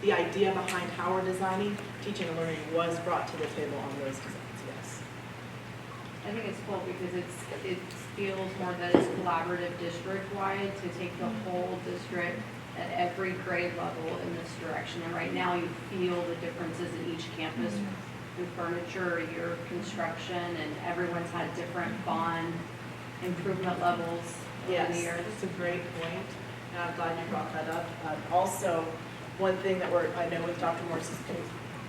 the idea behind how we're designing teaching and learning was brought to the table on those designs, yes. I think it's cool because it feels more that it's collaborative district-wide to take the whole district at every grade level in this direction. And right now you feel the differences in each campus through furniture, your construction, and everyone's had different bond improvement levels over the years. That's a great point, and I'm glad you brought that up. Also, one thing that I know with Dr.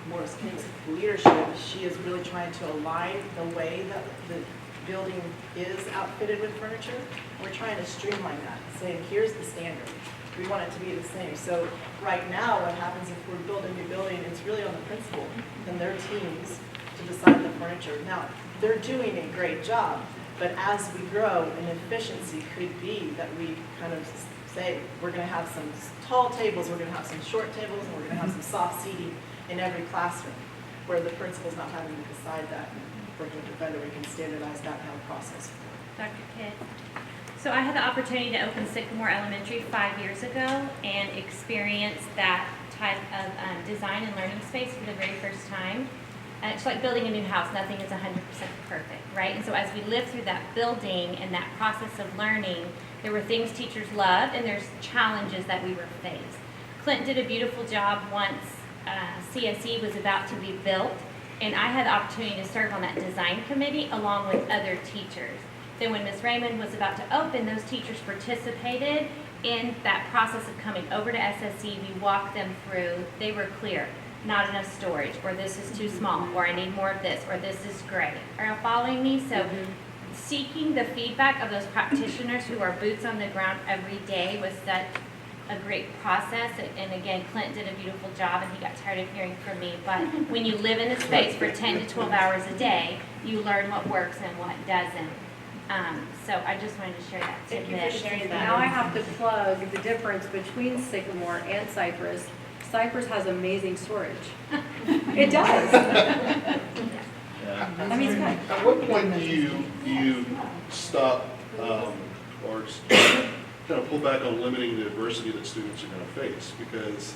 Morris King's leadership, she is really trying to align the way that the building is outfitted with furniture. We're trying to streamline that, saying here's the standard. We want it to be the same. So right now, what happens if we're building a new building, it's really on the principal and their teams to decide the furniture. Now, they're doing a great job, but as we grow, an efficiency could be that we kind of say, we're gonna have some tall tables, we're gonna have some short tables, and we're gonna have some soft seating in every classroom, where the principal's not having to decide that. Working with the vendor, we can standardize that and have a process. Dr. Kidd. So I had the opportunity to open Sycamore Elementary 5 years ago and experience that type of design and learning space for the very first time. It's like building a new house. Nothing is 100% perfect, right? And so as we lived through that building and that process of learning, there were things teachers loved and there's challenges that we were faced. Clint did a beautiful job once CSE was about to be built, and I had the opportunity to serve on that design committee along with other teachers. Then when Ms. Raymond was about to open, those teachers participated in that process of coming over to SSE. We walked them through. They were clear. Not enough storage, or this is too small, or I need more of this, or this is great. Are you following me? So seeking the feedback of those practitioners who are boots on the ground every day was such a great process. And again, Clint did a beautiful job, and he got tired of hearing from me. But when you live in a space for 10 to 12 hours a day, you learn what works and what doesn't. So I just wanted to share that Thank you tidbit. for sharing that. Now I have to plug the difference between Sycamore and Cypress. Cypress has amazing storage. It does. I mean, it's good. At what point do you stop or kind of pull back on limiting the adversity that students are going to face? Because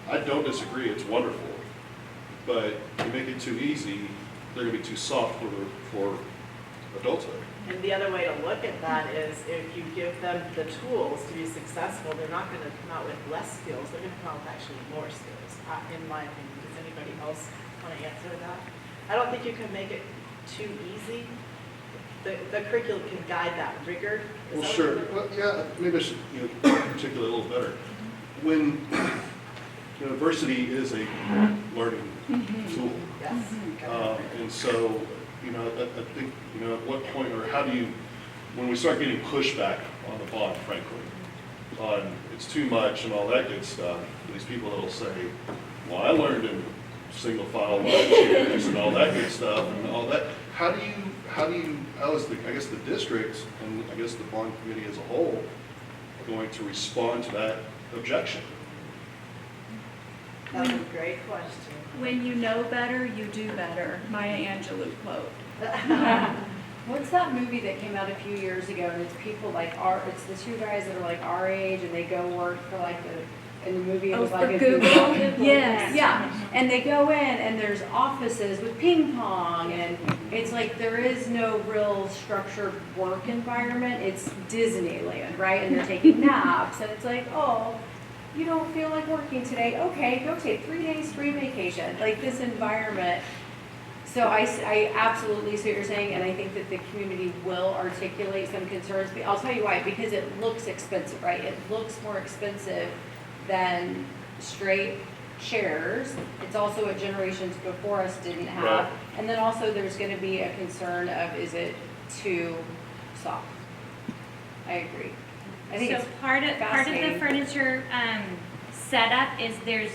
I don't disagree, it's wonderful, but you make it too easy, they're going to be too soft for adulthood. And the other way to look at that is if you give them the tools to be successful, they're not going to come out with less skills, they're going to come out with actually more skills, in my opinion. Does anybody else want to answer that? I don't think you can make it too easy. The curriculum can guide that rigor. Well, sure. Well, yeah, maybe I should articulate a little better. When adversity is a learning tool. Yes. And so, I think, at what point or how do you, when we start getting pushback on the bond, frankly, on it's too much and all that good stuff, these people that'll say, well, I learned in single file lectures and all that good stuff and all that. How is the district and I guess the bond committee as a whole going to respond to that objection? That's a great question. When you know better, you do better. Maya Angelou quote. What's that movie that came out a few years ago, and it's people like it's the two guys that are like our age, and they go work for like in the movie it was like a Google. Yes, yeah. And they go in, and there's offices with ping pong, and it's like there is no real structured work environment. It's Disneyland, right? And they're taking naps, and it's like, oh, you don't feel like working today, okay, go take 3 days free vacation, like this environment. So I absolutely see what you're saying, and I think that the community will articulate some concerns, but I'll tell you why, because it looks expensive, right? It looks more expensive than straight chairs. It's also what generations before us didn't have. Right. And then also there's gonna be a concern of, is it too soft? I agree. I think So it's part of the fascinating. furniture setup is there's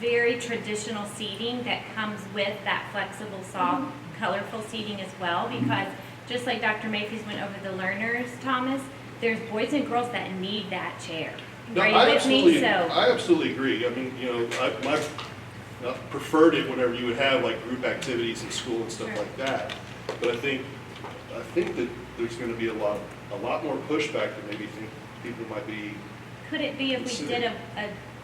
very traditional seating that comes with that flexible, soft, colorful seating as well, because just like Dr. Mayfies went over the learners, Thomas, there's boys and girls that need that chair. No, Are you I with me? absolutely agree. I mean, my preferred it whenever you would have like group activities in school and stuff Sure. like that. But I think that there's going to be a lot more pushback than maybe think people might be. Could it be if we did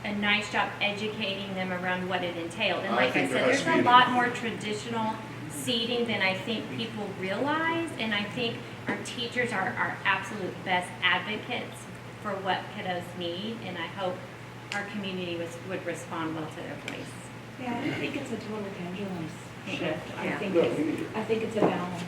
a nice job educating them around what it entailed? And I like I think there said, has there's to a be- lot more traditional seating than I think people realize, and I think our teachers are our absolute best advocates for what kiddos need, and I hope our community would respond well to their voice. Yeah, I think it's a total pendulum shift. Yeah. I think it's a balance.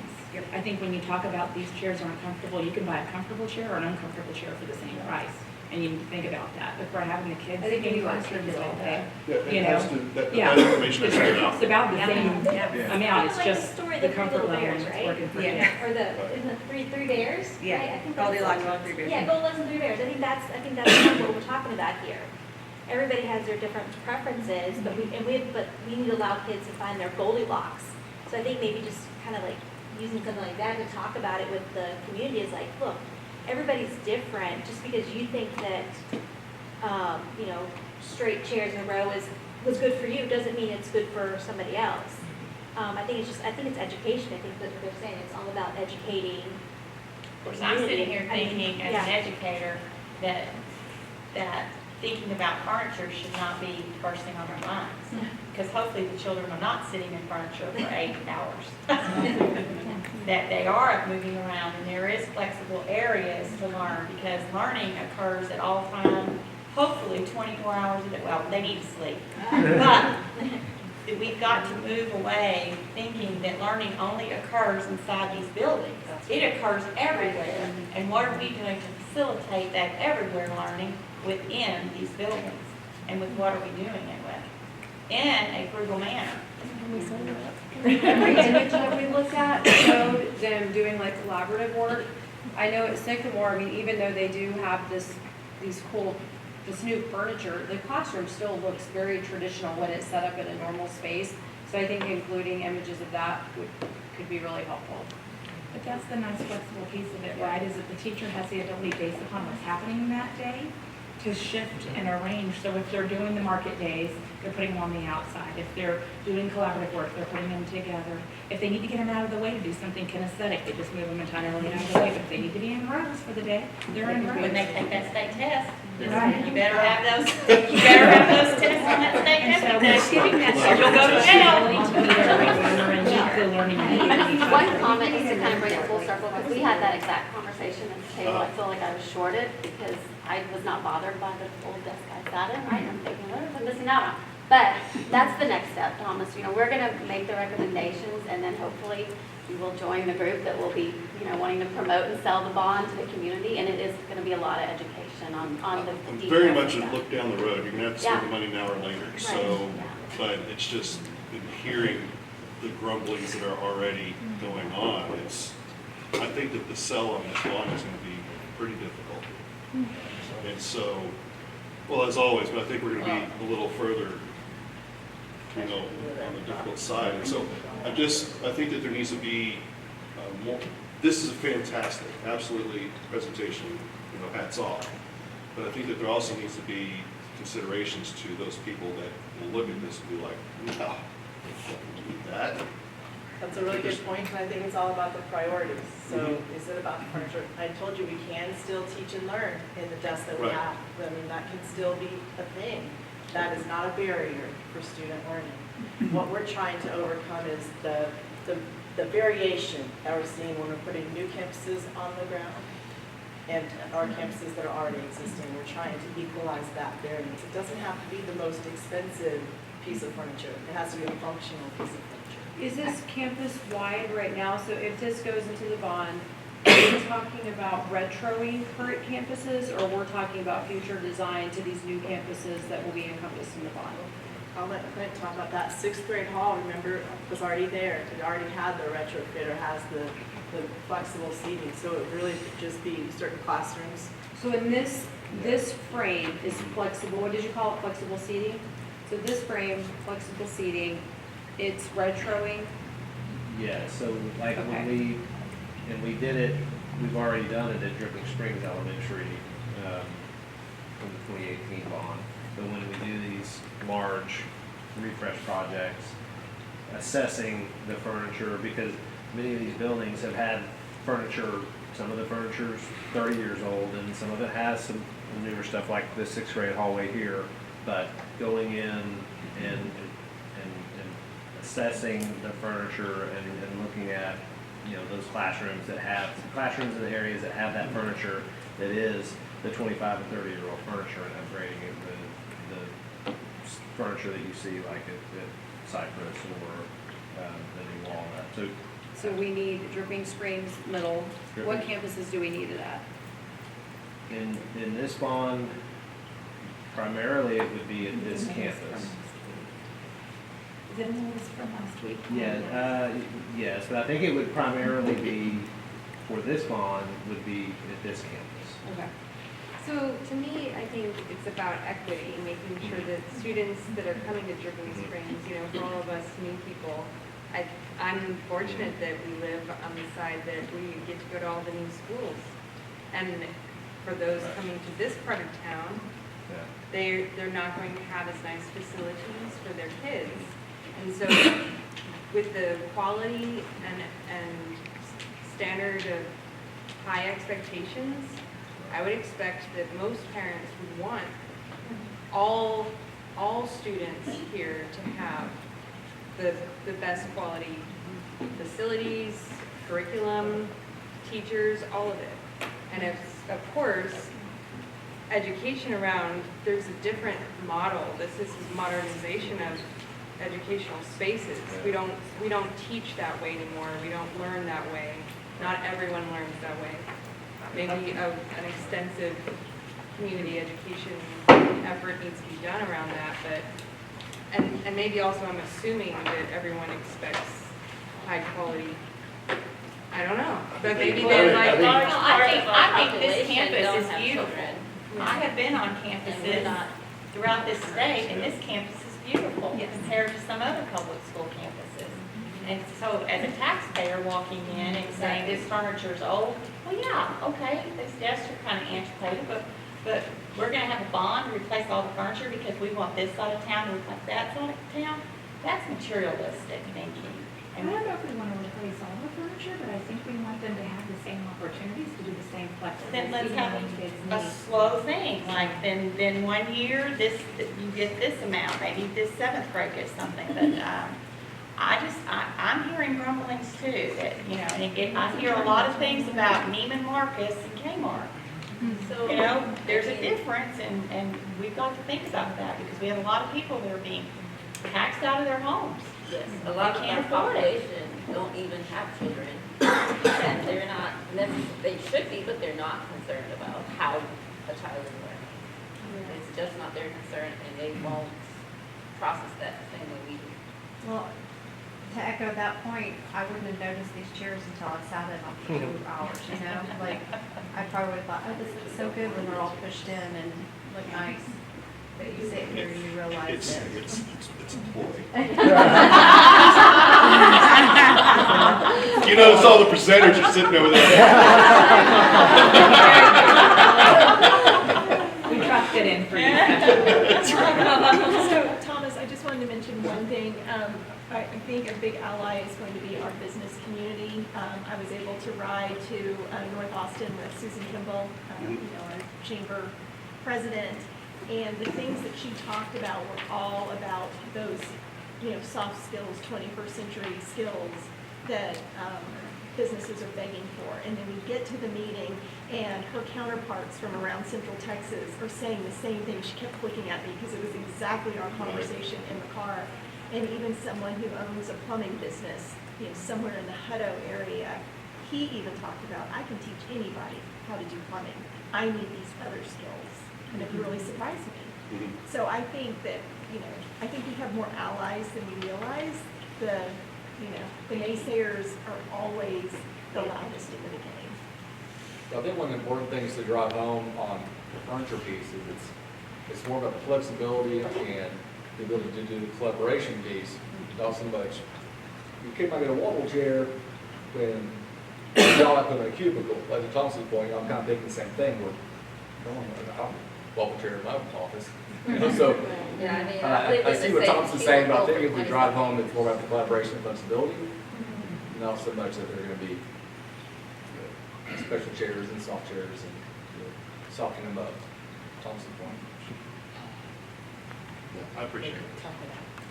I think when you talk about these chairs are uncomfortable, you can buy a comfortable chair or an uncomfortable chair for the same price. And you need to think about that. If we're having the kids I think in you classrooms all day, Yeah, it you has know. to, that Yeah. information has to It be costs out. about the Yeah. same Yeah. amount, it's Like the just story of the the three comfort little level bears, and it's right? working for you. Yeah. Or isn't it three bears? Yeah. Right? I think Goldilocks that's, and the Three Bears. yeah, Goldilocks and Three Bears. I think that's kind of what we're talking about here. Everybody has their different preferences, but we need to allow kids to find their Goldilocks. So I think maybe just kind of like using something like that to talk about it with the community is like, look, everybody's different. Just because you think that, straight chairs in a row was good for you doesn't mean it's good for somebody else. I think it's education. I think that's what they're saying. It's all about educating. Of course, I'm sitting here thinking as an educator that thinking about furniture should not be the first thing on our minds. Because hopefully the children are not sitting in furniture for 8 hours. That they are moving around and there is flexible areas to learn because learning occurs at all times, hopefully 24 hours a day. Well, they need to sleep. But we've got to move away thinking that learning only occurs inside these buildings. It occurs everywhere. And what are we doing to facilitate that everywhere learning within these buildings? And with what are we doing it with? In a frugal manner. Every image that we looked at showed them doing like collaborative work. I know at Sycamore, I mean, even though they do have this new furniture, the classroom still looks very traditional when it's set up in a normal space. So I think including images of that could be really helpful. But that's the nice flexible piece of it, right, is that the teacher has the ability based upon what's happening that day to shift and arrange. So if they're doing the market days, they're putting them on the outside. If they're doing collaborative work, they're putting them together. If they need to get them out of the way to do something kinesthetic, they just move them entirely out of the way. But if they need to be in rows for the day, they're in rows. When they take that state test, Right. you better have those tests on that state test. So we're just giving that. Or you'll go to jail. The learning. One comment, just to kind of bring it full circle, because we had that exact conversation at the table. I feel like I was shorted because I was not bothered by the old desk I sat in, right? I'm thinking, what am I missing out on? But that's the next step, Thomas. We're going to make the recommendations, and then hopefully you will join the group that will be, wanting to promote and sell the bond to the community, and it is going to be a lot of education on the I'm details very of much a that. look down the road. You're going to have to spend the Yeah. money now or later. Right. So, Yeah. but it's just in hearing the grumblings that are already going on. I think that the sell on this bond is going to be pretty difficult. And so, well, as always, but I think we're going to be a little further, on the difficult side. And so, I think that there needs to be more. This is a fantastic, absolutely presentation. Hats off. But I think that there also needs to be considerations to those people that will look at this and be like, no, we need that. That's a really good point, and I think it's all about the priorities. So is it about the furniture? I told you we can still teach and learn in the desks that we Right. have. I mean, that can still be a thing. That is not a barrier for student learning. What we're trying to overcome is the variation that we're seeing when we're putting new campuses on the ground and our campuses that are already existing. We're trying to equalize that variance. It doesn't have to be the most expensive piece of furniture. It has to be a functional piece of furniture. Is this campus-wide right now? So if this goes into the bond, are we talking about retroing current campuses, or we're talking about future design to these new campuses that will be encompassed in the bond? I'll let Clint talk about that. Sixth grade hall, remember, was already there. It already had the retrofit or has the flexible seating. So it would really just be certain classrooms. So in this frame is flexible, what did you call it, flexible seating? So this frame, flexible seating, it's retroing? Yeah, so like Okay. when we did it, we've already done it at Dripping Springs Elementary from the 2018 bond. But when we do these large refresh projects, assessing the furniture, because many of these buildings have had furniture, some of the furniture's 30 years old, and some of it has some newer stuff like the sixth grade hallway here, but going in and assessing the furniture and looking at, you know, those classrooms in the areas that have that furniture that is the 25 and 30-year-old furniture, and upgrading it, the furniture that you see like at Cypress or the new Walnut. So we need Dripping Springs Middle. What campuses do we need it at? In this bond, primarily it would be at this campus. Is it in this from last week? Yes, but I think it would primarily be, for this bond, would be at this campus. Okay. So to me, I think it's about equity, making sure that students that are coming to Dripping Springs, you know, for all of us new people, I'm fortunate that we live on the side that we get to go to all the new schools. And for those coming to this part of town, they're not going to have as nice facilities for their kids. And so with the quality and standard of high expectations, I would expect that most parents would want all students here to have the best quality facilities, curriculum, teachers, all of it. And of course, education around, there's a different model. This is modernization of educational spaces. We don't teach that way anymore. We don't learn that way. Not everyone learns that way. Maybe an extensive community education effort needs to be done around that, but and maybe also I'm assuming that everyone expects high quality. I don't know, but maybe they're like large part of our I think this population campus don't is have beautiful. children. I have been on And we're campuses not throughout this state, and this campus is beautiful compared to some other public school campuses. And so as a taxpayer walking in and saying this furniture's old, well, yeah, okay, these desks are kind of antiquated, but we're gonna have a bond to replace all the furniture because we want this side of town to replace that side of town. That's materialistic thinking. I don't know if we want to replace all the furniture, but I think we want them to have the same opportunities to do the same flexible Then let's seating have on kids' a needs. slow thing, like then 1 year, you get this amount, maybe this seventh grade gets something, but, I'm hearing grumblings too, that, you know, and I hear a lot of things about Neiman Marcus and Kmart. So, You know, there's a difference, and we've got to think about that, because we have a lot of people that are being taxed out of their homes. yes, a lot of They our can't afford it. population don't even have children. And they're not, they should be, but they're not concerned about how a child is learning. It's just not their concern, and they won't process that the same way we do. Well, to echo that point, I wouldn't have noticed these chairs until I sat in them for 2 hours, you know? Like, I probably would have thought, oh, this looks so good when they're all pushed in and look nice. But you sit here and you realize that. It's a ploy. You notice all the presenters are sitting over there. We dropped it in for you. That's right. So, Thomas, I just wanted to mention one thing. I think a big ally is going to be our business community. I was able to ride to North Austin with Susan Kimball, our chamber president, and the things that she talked about were all about those, soft skills, 21st century skills that businesses are begging for. And then we get to the meeting, and her counterparts from around Central Texas are saying the same thing. She kept looking at me because it was exactly our conversation in the car. And even someone who owns a plumbing business, somewhere in the Hutto area, he even talked about, I can teach anybody how to do plumbing. I need these other skills. And it really surprised me. So I think that, I think we have more allies than we realize. The naysayers are always the loudest in the beginning. I think one of the important things to drive home on the furniture piece is it's more about the flexibility and the ability to do the collaboration piece. Also, like, you can't get a wobble chair when y'all have put in a cubicle. Like to Thompson's point, I'm kind of thinking the same thing. I have a wobble chair in my office. So Yeah, I mean, I lived I in see the what same Thompson's saying about cubicle thinking if we for drive 20 home, it's more about the collaboration and flexibility. Not so much that they're going to be special chairs and soft chairs and softening them up. Thompson's point. I appreciate it.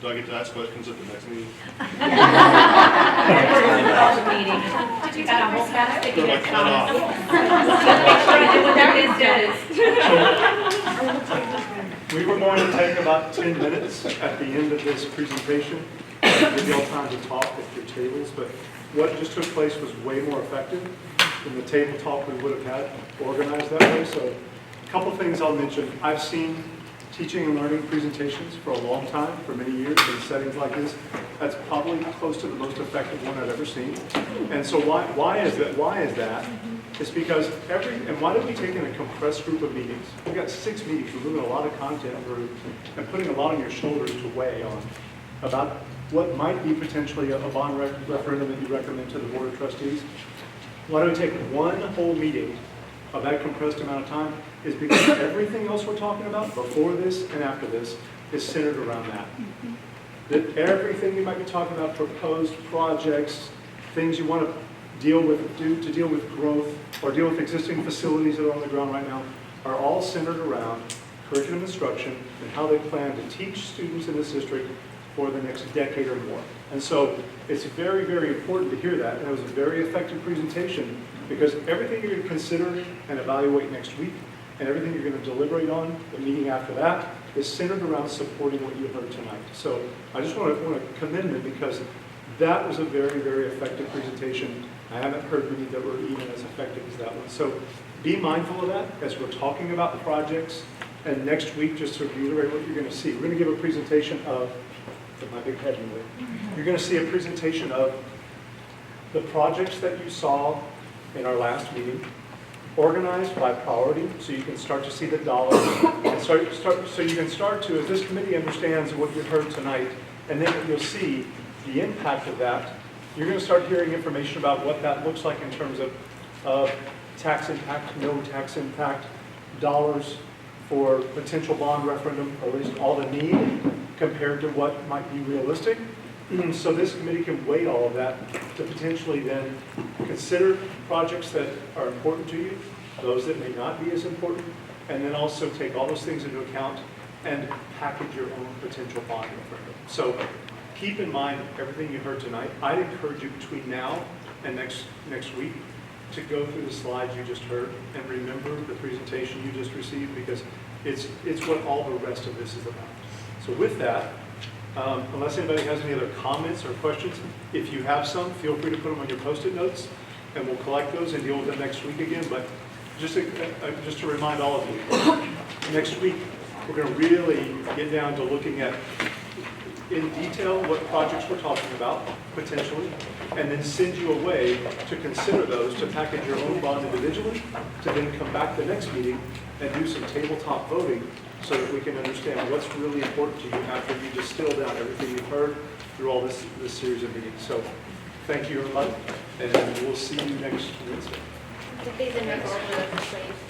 Do I get to ask questions at the next meeting? Did you got a whole fast Or am I cut off? We were going to take about 10 minutes at the end of this presentation, give you all time to talk at your tables, but what just took place was way more effective than the table talk we would have had organized that way. So a couple things I'll mention. I've seen teaching and learning presentations for a long time, for many years in settings like this. That's probably close to the most effective one I've ever seen. And so why is that? Why is that? It's because and why did we take in a compressed group of meetings? We got 6 meetings, we're moving a lot of content through and putting a lot on your shoulders to weigh on about what might be potentially a bond referendum that you recommend to the Board of Trustees. Why do we take one whole meeting of that compressed amount of time? Is because everything else we're talking about before this and after this is centered around that. That everything you might be talking about, proposed projects, things you want to deal with growth or deal with existing facilities that are on the ground right now, are all centered around curriculum instruction and how they plan to teach students in this district for the next decade or more. And so it's very, very important to hear that. And it was a very effective presentation because everything you're going to consider and evaluate next week and everything you're going to deliberate on the meeting after that is centered around supporting what you heard tonight. So I just want to commend them because that was a very, very effective presentation. I haven't heard many that were even as effective as that one. So be mindful of that as we're talking about the projects. And next week, just to reiterate what you're going to see, we're going to give a presentation of, put my big head in the way. You're going to see a presentation of the projects that you saw in our last meeting, organized by priority, so you can start to see the dollars, and so you can start to, as this committee understands what you heard tonight, and then you'll see the impact of that. You're going to start hearing information about what that looks like in terms of tax impact, no tax impact, dollars for potential bond referendum, or at least all the need compared to what might be realistic. So this committee can weigh all of that to potentially then consider projects that are important to you, those that may not be as important, and then also take all those things into account and package your own potential bond referendum. So keep in mind everything you heard tonight. I'd encourage you between now and next week to go through the slides you just heard and remember the presentation you just received because it's what all the rest of this is about. So with that, unless anybody has any other comments or questions, if you have some, feel free to put them on your Post-it notes, and we'll collect those and deal with them next week again. But just to remind all of you, next week we're going to really get down to looking at in detail what projects we're talking about, potentially, and then send you a way to consider those, to package your own bond individually, to then come back the next meeting and do some tabletop voting so that we can understand what's really important to you after you distill down everything you've heard through all this series of meetings. So thank you, everybody, and we'll see you next Wednesday. Put these in your folder, please.